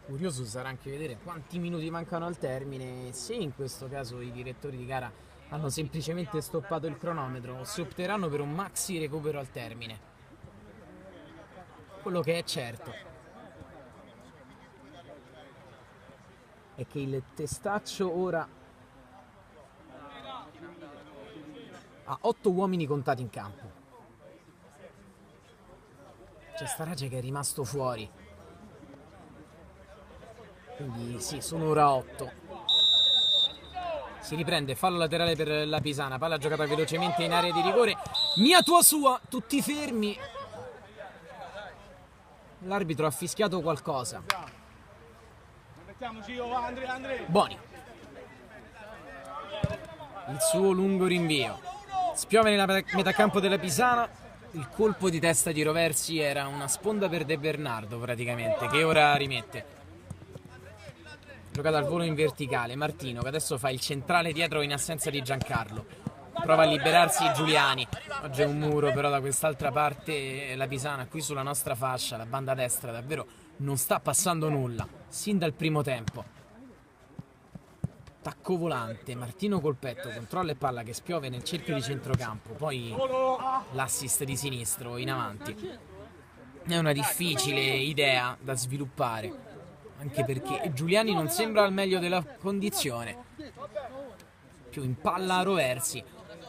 Curioso sarà anche vedere quanti minuti mancano al termine e se in questo caso i direttori di gara hanno semplicemente stoppato il cronometro o se opteranno per un maxi recupero al termine. Quello che è certo è che il Testaccio ora ha 8 uomini contati in campo. C'è Starace che è rimasto fuori. Quindi sì, sono ora 8. Si riprende, fallo laterale per la Pisana. Palla giocata velocemente in area di rigore. Mia tua sua, tutti fermi. L'arbitro ha fischiato qualcosa. Boni. Il suo lungo rinvio. Spiove nella metà campo della Pisana. Il colpo di testa di Roversi era una sponda per De Bernardo praticamente, che ora rimette. Giocata al volo in verticale. Martino che adesso fa il centrale dietro in assenza di Giancarlo. Prova a liberarsi Giuliani. Oggi è un muro, però da quest'altra parte la Pisana, qui sulla nostra fascia, la banda destra, davvero non sta passando nulla, sin dal primo tempo. Tacco volante, Martino col petto, controlla e palla che spiove nel cerchio di centrocampo, poi l'assist di sinistro in avanti. È una difficile idea da sviluppare. anche perché Giuliani non sembra al meglio della condizione, più in palla Roversi,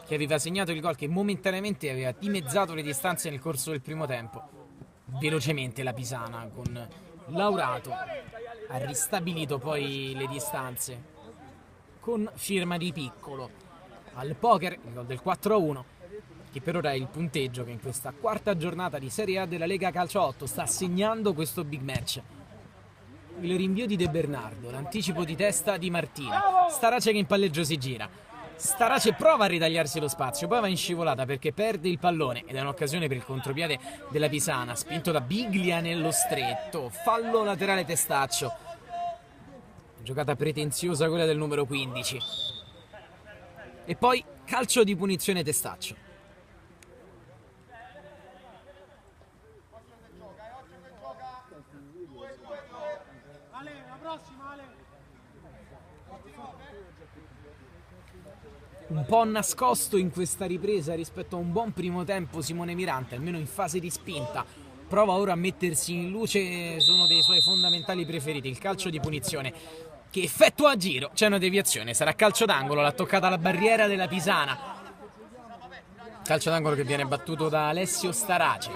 che aveva segnato il gol che momentaneamente aveva dimezzato le distanze nel corso del primo tempo. Velocemente la Pisana con Laurato ha ristabilito poi le distanze con firma di Piccolo al poker, il gol del 4-1, che per ora è il punteggio che in questa quarta giornata di Serie A della Lega Calcio 8 sta segnando questo big match. Il rinvio di De Bernardo, l'anticipo di testa di Martina, Starace che in palleggio si gira, Starace prova a ritagliarsi lo spazio, poi va in scivolata perché perde il pallone ed è un'occasione per il contropiede della Pisana, spinto da Biglia nello stretto, fallo laterale Testaccio, giocata pretenziosa quella del numero 15, e poi calcio di punizione Testaccio. Un po' nascosto in questa ripresa rispetto a un buon primo tempo Simone Mirante, almeno in fase di spinta, prova ora a mettersi in luce su uno dei suoi fondamentali preferiti, il calcio di punizione, che effettua a giro, c'è una deviazione, sarà calcio d'angolo, l'ha toccata la barriera della Pisana, calcio d'angolo che viene battuto da Alessio Starace,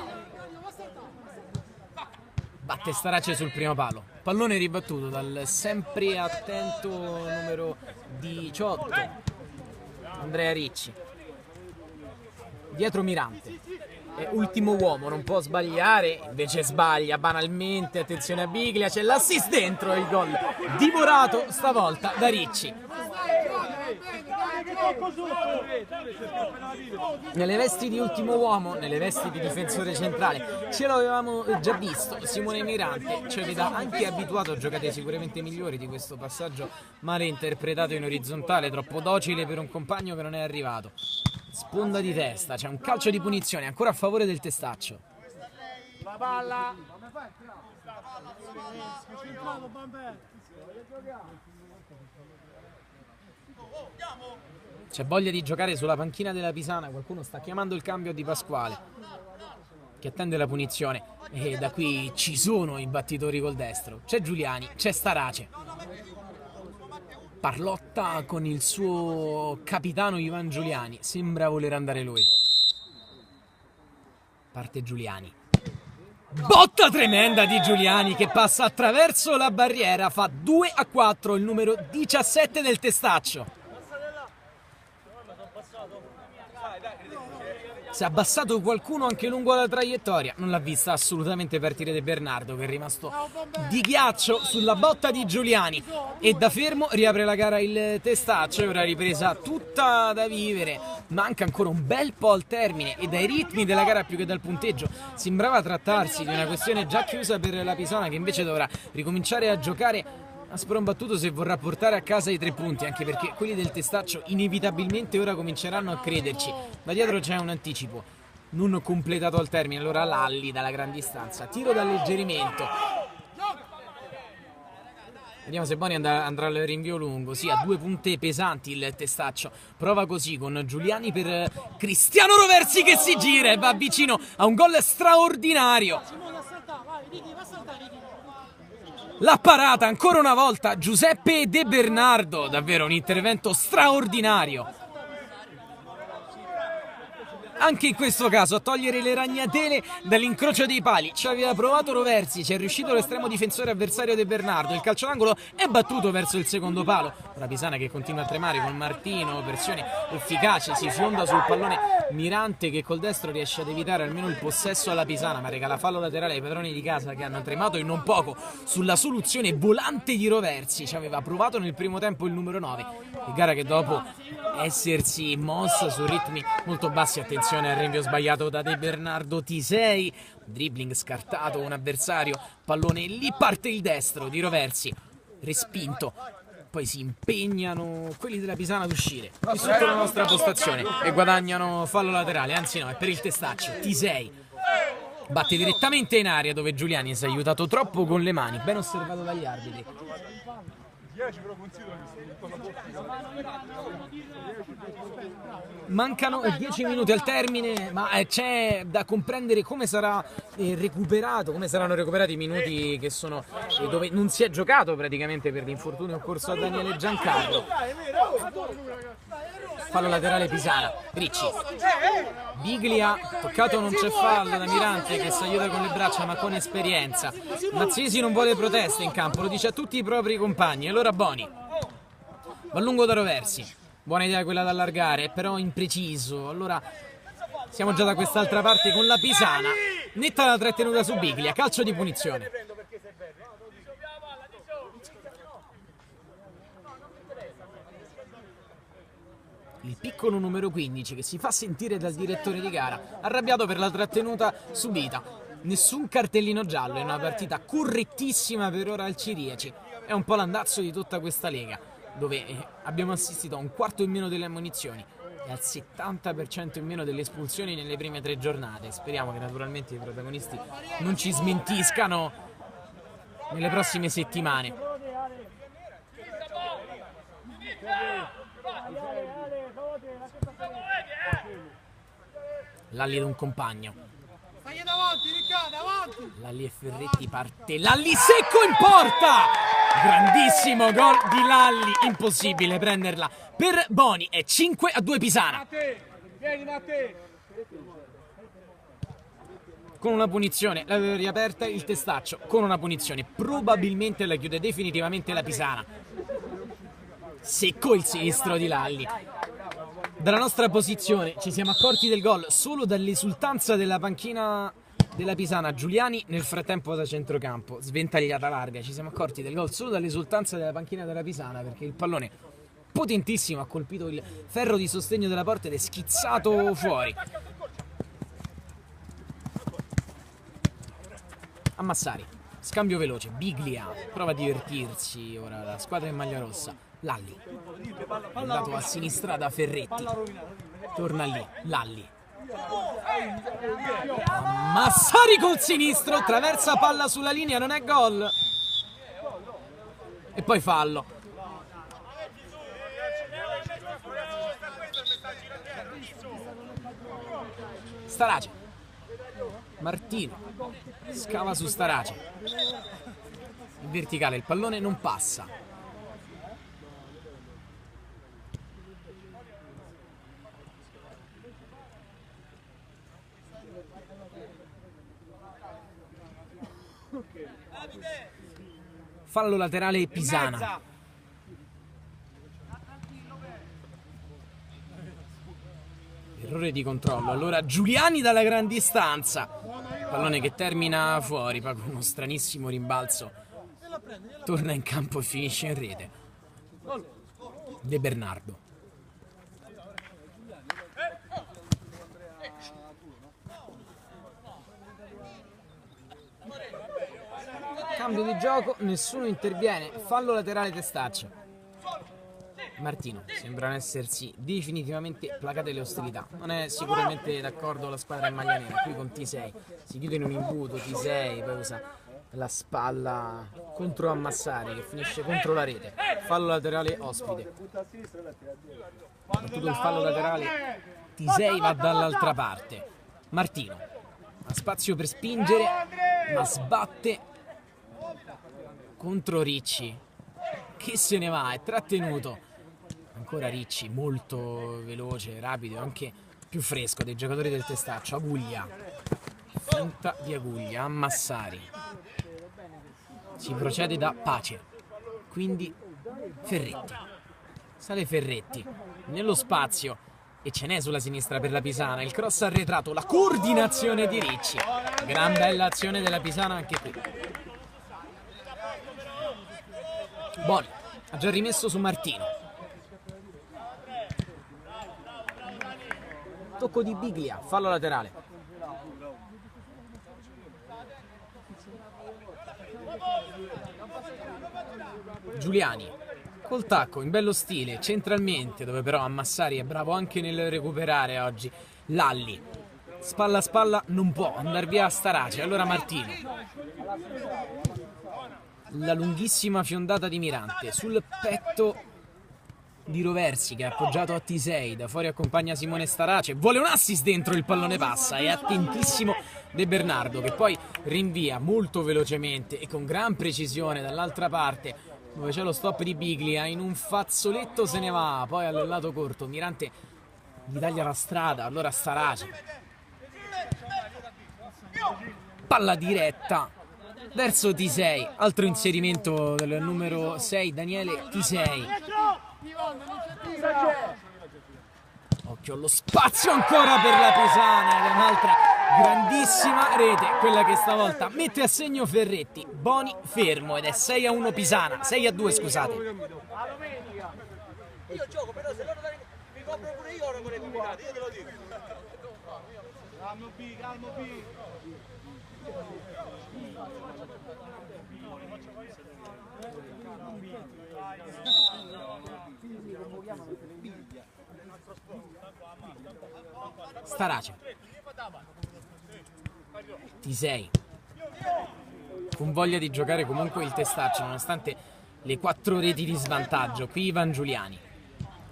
batte Starace sul primo palo, pallone ribattuto dal sempre attento numero 18 Andrea Ricci, dietro Mirante, è ultimo uomo, non può sbagliare, invece sbaglia banalmente, attenzione a Biglia, c'è l'assist dentro e il gol divorato stavolta da Ricci. Nelle vesti di ultimo uomo, nelle vesti di difensore centrale, ce l'avevamo già visto, Simone Mirante ci aveva anche abituato a giocate sicuramente migliori di questo passaggio male interpretato in orizzontale, troppo docile per un compagno che non è arrivato. Sponda di testa, c'è un calcio di punizione ancora a favore del Testaccio. La palla. C'è voglia di giocare sulla panchina della Pisana, qualcuno sta chiamando il cambio di Pasquale, che attende la punizione, e da qui ci sono i battitori col destro. C'è Giuliani, c'è Starace. Parlotta con il suo capitano Ivan Giuliani, sembra voler andare lui. Parte Giuliani. Botta tremenda di Giuliani che passa attraverso la barriera, fa 2-4 il numero 17 del Testaccio. Si è abbassato qualcuno anche lungo la traiettoria, non l'ha vista assolutamente partire De Bernardo, che è rimasto di ghiaccio sulla botta di Giuliani, e da fermo riapre la gara il Testaccio. È ora ripresa tutta da vivere, manca ancora un bel po' al termine e dai ritmi della gara più che dal punteggio sembrava trattarsi di una questione già chiusa per la Pisana, che invece dovrà ricominciare a giocare a sprombattuto se vorrà portare a casa i 3 punti, anche perché quelli del Testaccio inevitabilmente ora cominceranno a crederci. Da dietro c'è un anticipo non completato al termine, allora Lalli dalla gran distanza, tiro d'alleggerimento, vediamo se Boni andrà al rinvio lungo. Sì, ha 2 punte pesanti il Testaccio, prova così con Giuliani per Cristiano Roversi che si gira e va vicino a un gol straordinario. La parata ancora una volta Giuseppe De Bernardo, davvero un intervento straordinario. Anche in questo caso a togliere le ragnatele dall'incrocio dei pali ci aveva provato Roversi, ci è riuscito l'estremo difensore avversario De Bernardo, il calcio d'angolo è battuto verso il secondo palo. La Pisana che continua a tremare con Martino, pressione efficace, si fionda sul pallone Mirante che col destro riesce ad evitare almeno il possesso alla Pisana, ma regala fallo laterale ai padroni di casa che hanno tremato e non poco sulla soluzione volante di Roversi. Ci aveva provato nel primo tempo il numero 9, e gara che dopo essersi mossa su ritmi molto bassi, attenzione al rinvio sbagliato da De Bernardo, Tisei, dribbling scartato un avversario, pallone, lì parte il destro di Roversi, respinto, poi si impegnano quelli della Pisana ad uscire qui sotto la nostra postazione e guadagnano fallo laterale, anzi no, è per il Testaccio. Tisei batte direttamente in aria dove Giuliani si è aiutato troppo con le mani, ben osservato dagli arbitri. Mancano 10 minuti al termine, ma c'è da comprendere come sarà recuperato, come saranno recuperati i minuti che sono dove non si è giocato praticamente per l'infortunio occorso a Daniele Giancarlo. Fallo laterale Pisana, Ricci, Biglia, toccato, non c'è fallo da Mirante che si aiuta con le braccia ma con esperienza. Mazzesi non vuole proteste in campo, lo dice a tutti i propri compagni. Allora Boni va lungo da Roversi, buona idea quella da allargare, però impreciso. Allora siamo già da quest'altra parte con la Pisana, netta la trattenuta su Biglia, calcio di punizione. Il piccolo numero 15 che si fa sentire dal direttore di gara, arrabbiato per la trattenuta subita. Nessun cartellino giallo, è una partita correttissima per ora al Ciriaci. È un po' l'andazzo di tutta questa lega, dove abbiamo assistito a un quarto in meno delle ammonizioni e al 70% in meno delle espulsioni nelle prime 3 giornate. Speriamo che naturalmente i protagonisti non ci smentiscano nelle prossime settimane. Lalli ed un compagno. Stai davanti, Riccardo, davanti! Lalli e Ferretti, parte Lalli secco in porta! Grandissimo gol di Lalli, impossibile prenderla per Boni, è 5-2 Pisana. Vieni Matteo! Con una punizione, l'aveva riaperta il Testaccio, con una punizione probabilmente la chiude definitivamente la Pisana. Secco il sinistro di Lalli. Dalla nostra posizione ci siamo accorti del gol solo dall'esultanza della panchina della Pisana. Giuliani nel frattempo da centrocampo, sventagliata larga. Ci siamo accorti del gol solo dall'esultanza della panchina della Pisana, perché il pallone potentissimo ha colpito il ferro di sostegno della porta ed è schizzato fuori. A Massari, scambio veloce, Biglia prova a divertirsi ora la squadra in maglia rossa. Lalli, andato a sinistra da Ferretti, torna lì, Lalli, Massari col sinistro, traversa palla sulla linea, non è gol, e poi fallo. Starace, Martino, scava su Starace, in verticale il pallone non passa. Fallo laterale Pisana. Errore di controllo. Allora Giuliani dalla gran distanza. Pallone che termina fuori, poi con uno stranissimo rimbalzo. Torna in campo e finisce in rete. De Bernardo. Cambio di gioco, nessuno interviene, fallo laterale Testaccio. Martino, sembrano essersi definitivamente placate le ostilità. Non è sicuramente d'accordo la squadra in maglia nera, qui con T6 si chiude in un imbuto, T6 poi usa la spalla contro Ammassari che finisce contro la rete. Fallo laterale Ospite. Battuto il fallo laterale, T6 va dall'altra parte. Martino ha spazio per spingere ma sbatte contro Ricci che se ne va, è trattenuto. Ancora Ricci, molto veloce, rapido, anche più fresco dei giocatori del Testaccio. Aguglia, finta di Aguglia, Ammassari, si procede da Pace, quindi Ferretti, sale Ferretti nello spazio e ce n'è sulla sinistra per la Pisana, il cross arretrato, la coordinazione di Ricci, gran bella azione della Pisana anche qui. Boni ha già rimesso su Martino. Tocco di Biglia, fallo laterale. Giuliani col tacco in bello stile, centralmente, dove però Ammassari è bravo anche nel recuperare oggi. Lalli, spalla a spalla, non può andare via a Starace, allora Martino. La lunghissima fiondata di Mirante sul petto di Roversi che è appoggiato a T6, da fuori accompagna Simone Starace, vuole un assist dentro, il pallone passa, è attentissimo De Bernardo, che poi rinvia molto velocemente e con gran precisione dall'altra parte, dove c'è lo stop di Biglia, in un fazzoletto se ne va, poi al lato corto Mirante gli taglia la strada, allora Starace, palla diretta verso Tisei, altro inserimento del numero 6 Daniele Tisei. Occhio allo spazio ancora per la Pisana, ed è un'altra grandissima rete, quella che stavolta mette a segno Ferretti. Boni fermo ed è 6-1 Pisana, 6-2 scusate. Io gioco, però se loro mi compro pure io ora con le combinate, io te lo dico. Calmo B, calmo B. Starace, Tisei, con voglia di giocare comunque il testaccio nonostante le 4 reti di svantaggio. Qui Ivan Giuliani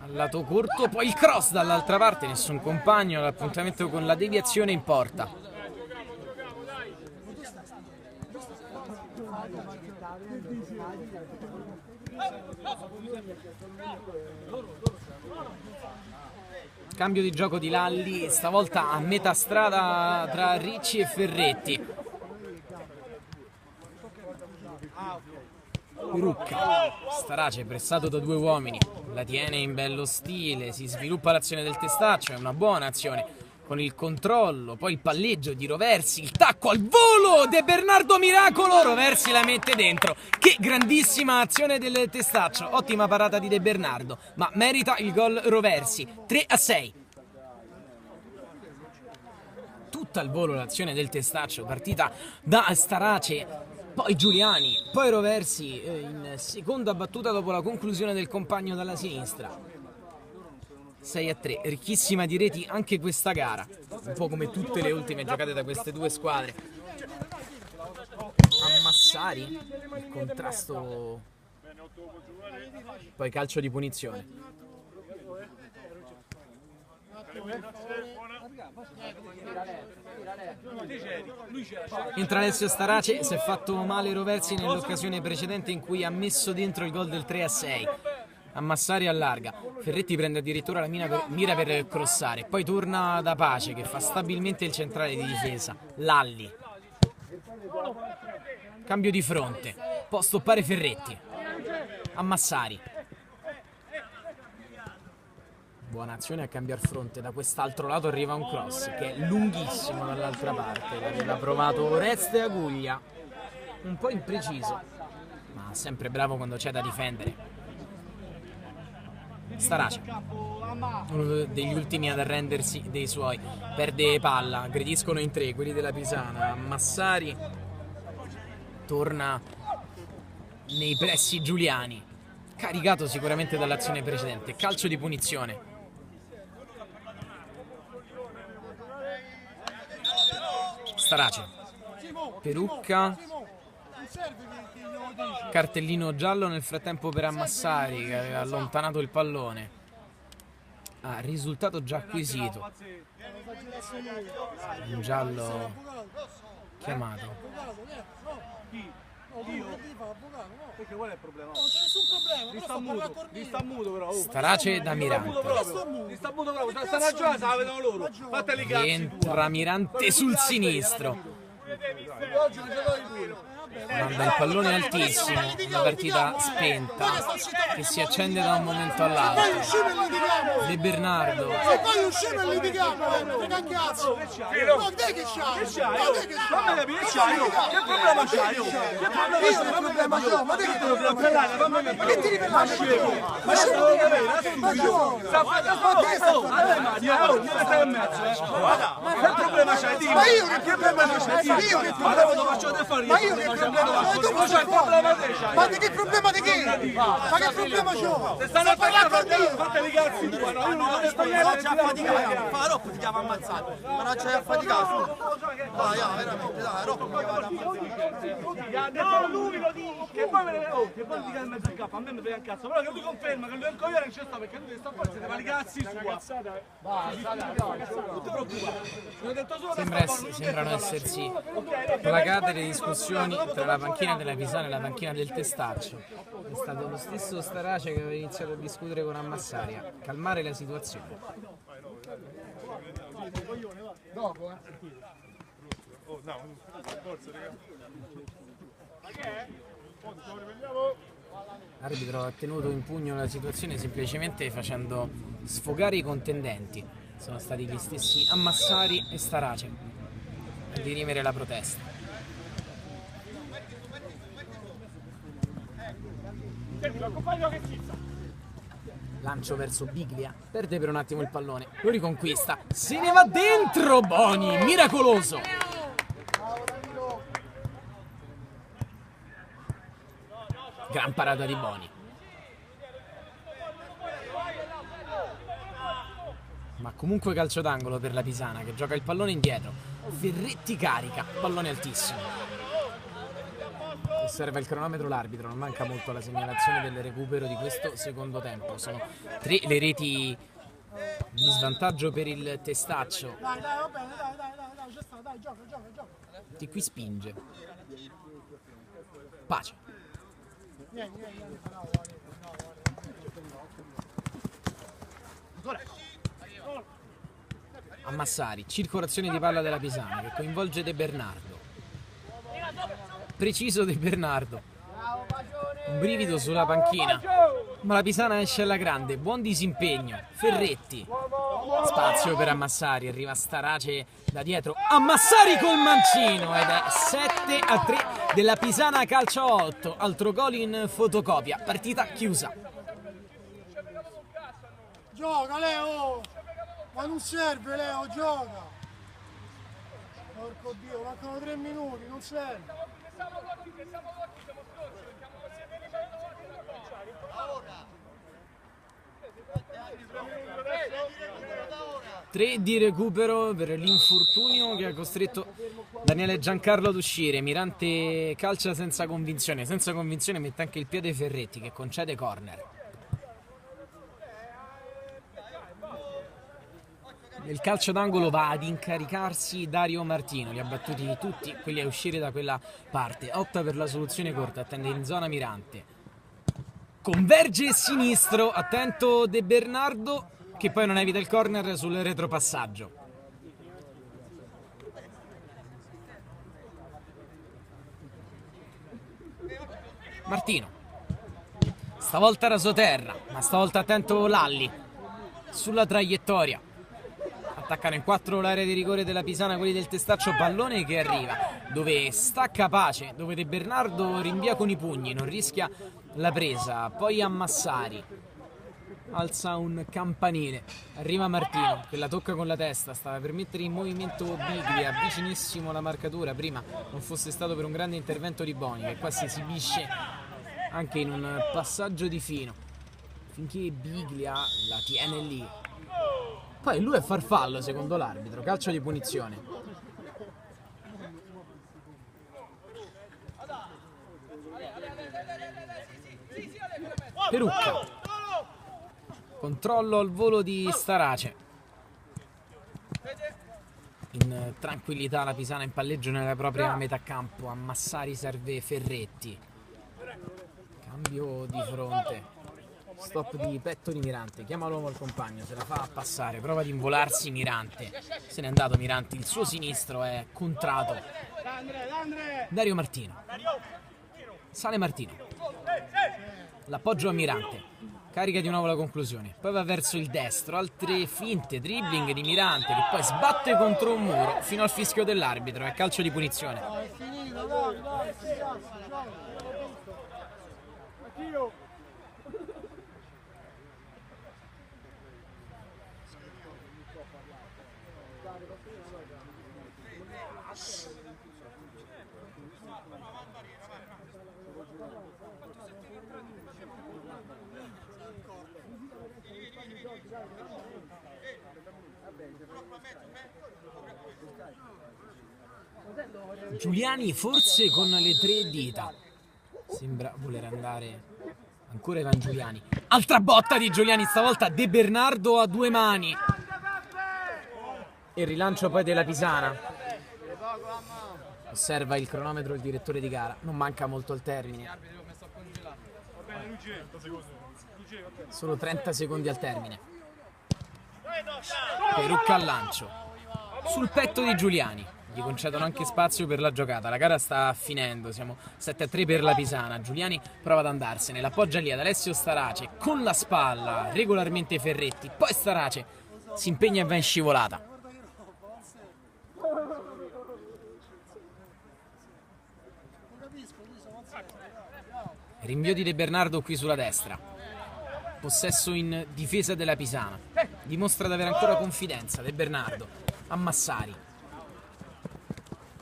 al lato corto, poi il cross dall'altra parte, nessun compagno, l'appuntamento con la deviazione in porta. Cambio di gioco di Lalli, stavolta a metà strada tra Ricci e Ferretti. Perucca, Starace pressato da 2 uomini, la tiene in bello stile, si sviluppa l'azione del testaccio, è una buona azione con il controllo, poi il palleggio di Roversi, il tacco al volo, De Bernardo miracolo, Roversi la mette dentro. Che grandissima azione del testaccio, ottima parata di De Bernardo, ma merita il gol Roversi, 3-6. Tutta al volo l'azione del testaccio, partita da Starace, poi Giuliani, poi Roversi in seconda battuta dopo la conclusione del compagno dalla sinistra. 6-3, ricchissima di reti anche questa gara, un po' come tutte le ultime giocate da queste 2 squadre. Ammassari, il contrasto, poi calcio di punizione. Entra Alessio Starace, si è fatto male Roversi nell'occasione precedente in cui ha messo dentro il gol del 3-6. Ammassari allarga, Ferretti prende addirittura la mira per crossare, poi torna da Pace che fa stabilmente il centrale di difesa. Lalli, cambio di fronte, può stoppare Ferretti. Ammassari, buona azione a cambiare fronte, da quest'altro lato arriva un cross che è lunghissimo dall'altra parte, l'aveva provato Oreste Aguglia, un po' impreciso, ma sempre bravo quando c'è da difendere. Starace, uno degli ultimi ad arrendersi dei suoi, perde palla, aggrediscono in 3 quelli della Pisana. Massari torna nei pressi Giuliani, caricato sicuramente dall'azione precedente. Calcio di punizione. Starace, Perucca, cartellino giallo nel frattempo per Ammassari che aveva allontanato il pallone. Risultato già acquisito, un giallo chiamato. Perché qual è il problema? Non c'è nessun problema. Li sta muto però. Starace da Mirante. Li sta muto però. Sta ragione, se la vedono loro. Fateli cazzo. Entra Mirante sul sinistro. Manda il pallone altissimo, una partita spenta che si accende da un momento all'altro. De Bernardo, poi usciamo e litighiamo, che cazzo? Ma te che c'hai? Fammi capire che c'hai? Che problema c'hai? Che problema c'ho? Ma te che devo parlare? Ma che ti ripelasci? Ma se lo devo capire? Ma giù! Sta fatto stai in mezzo, Che problema c'hai? Ma io che problema c'hai? Ma io che problema c'ho? Ma io che problema Ma di che problema di che? Ma che problema c'ho? Se stanno a parlare, fate le cazzi tua, no? Io non ho detto niente, c'è affaticato. Fa Rocco ti chiama ammazzato. Ma non c'è affaticato. Vai, veramente, dai, Rocco mi chiama ammazzato. No, lui lo dice. Che poi me ne vedo, che poi mi dica in mezzo al capo, a me mi frega un cazzo. Però che lui conferma che lui è un coglione non c'è sta perché lui sta qua, siete fare i cazzi sua. Non ti preoccupare. Sembrano essersi placate le discussioni tra la panchina della Pisana e la panchina del Testaccio. È stato lo stesso Starace che aveva iniziato a discutere con Ammassaria, calmare la situazione. Dopo, L'arbitro ha tenuto in pugno la situazione semplicemente facendo sfogare i contendenti. Sono stati gli stessi Ammassari e Starace a dirimere la protesta. Lancio verso Biglia, perde per un attimo il pallone, lo riconquista, se ne va dentro Boni, miracoloso! Gran parata di Boni. Ma comunque calcio d'angolo per la Pisana che gioca il pallone indietro. Ferretti carica, pallone altissimo. Osserva il cronometro l'arbitro, non manca molto alla segnalazione del recupero di questo secondo tempo. Sono 3 le reti di svantaggio per il Testaccio. Dai, va bene, dai, ci sta, dai, gioca. Che qui spinge. Pace. Ammassari, circolazione di palla della Pisana che coinvolge De Bernardo. Preciso De Bernardo. Un brivido sulla panchina. Ma la Pisana esce alla grande. Buon disimpegno. Ferretti. Spazio per Ammassari. Arriva Starace da dietro. Ammassari col mancino. Ed è 7-3 della Pisana calcio a 8. Altro gol in fotocopia. Partita chiusa. Gioca, Leo! Ma non serve, Leo, gioca! Porco Dio, mancano 3 minuti, non serve! 3 di recupero per l'infortunio che ha costretto Daniele Giancarlo ad uscire. Mirante calcia senza convinzione mette anche il piede Ferretti che concede corner. Nel calcio d'angolo va ad incaricarsi Dario Martino, li ha battuti tutti quelli a uscire da quella parte, opta per la soluzione corta, attende in zona Mirante, converge sinistro, attento De Bernardo che poi non evita il corner sul retropassaggio. Martino, stavolta rasoterra, ma stavolta attento Lalli sulla traiettoria. Attaccano in 4 l'area di rigore della Pisana, quelli del Testaccio, pallone che arriva dove sta Capace, dove De Bernardo rinvia con i pugni, non rischia la presa, poi Ammassari alza un campanile, arriva Martino che la tocca con la testa, stava per mettere in movimento Biglia, vicinissimo alla marcatura, prima non fosse stato per un grande intervento di Boni che qua si esibisce anche in un passaggio di fino finché Biglia la tiene lì. Poi lui è farfallo secondo l'arbitro, calcio di punizione. Perucca. Controllo al volo di Starace. In tranquillità la Pisana in palleggio nella propria metà campo. Ammassari serve Ferretti. Cambio di fronte. Stop di petto di Mirante, chiama l'uomo al compagno, se la fa passare, prova ad involarsi Mirante, se n'è andato Mirante, il suo sinistro è contrato. Dario Martino, sale Martino, l'appoggio a Mirante, carica di nuovo la conclusione, poi va verso il destro, altre finte, dribbling di Mirante che poi sbatte contro un muro fino al fischio dell'arbitro, è calcio di punizione. È finito, dai, Giuliani forse con le 3 dita. Sembra voler andare ancora Ivan Giuliani. Altra botta di Giuliani, stavolta De Bernardo a 2 mani. E rilancio poi della Pisana. Osserva il cronometro il direttore di gara. Non manca molto il termine. Solo 30 secondi al termine. Perucca al lancio. Sul petto di Giuliani. Gli concedono anche spazio per la giocata. La gara sta finendo, siamo 7-3 per la Pisana. Giuliani prova ad andarsene, l'appoggia lì ad Alessio Starace con la spalla, regolarmente Ferretti, poi Starace si impegna e va in scivolata. Rinvio di De Bernardo qui sulla destra. Possesso in difesa della Pisana. Dimostra di avere ancora confidenza De Bernardo. A Massari.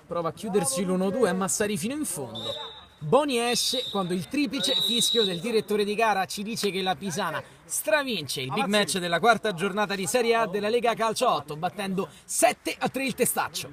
Prova a chiudersi l'1-2 a Massari fino in fondo. Boni esce quando il triplice fischio del direttore di gara ci dice che la Pisana stravince il big match della quarta giornata di Serie A della Lega Calcio 8, battendo 7-3 il Testaccio.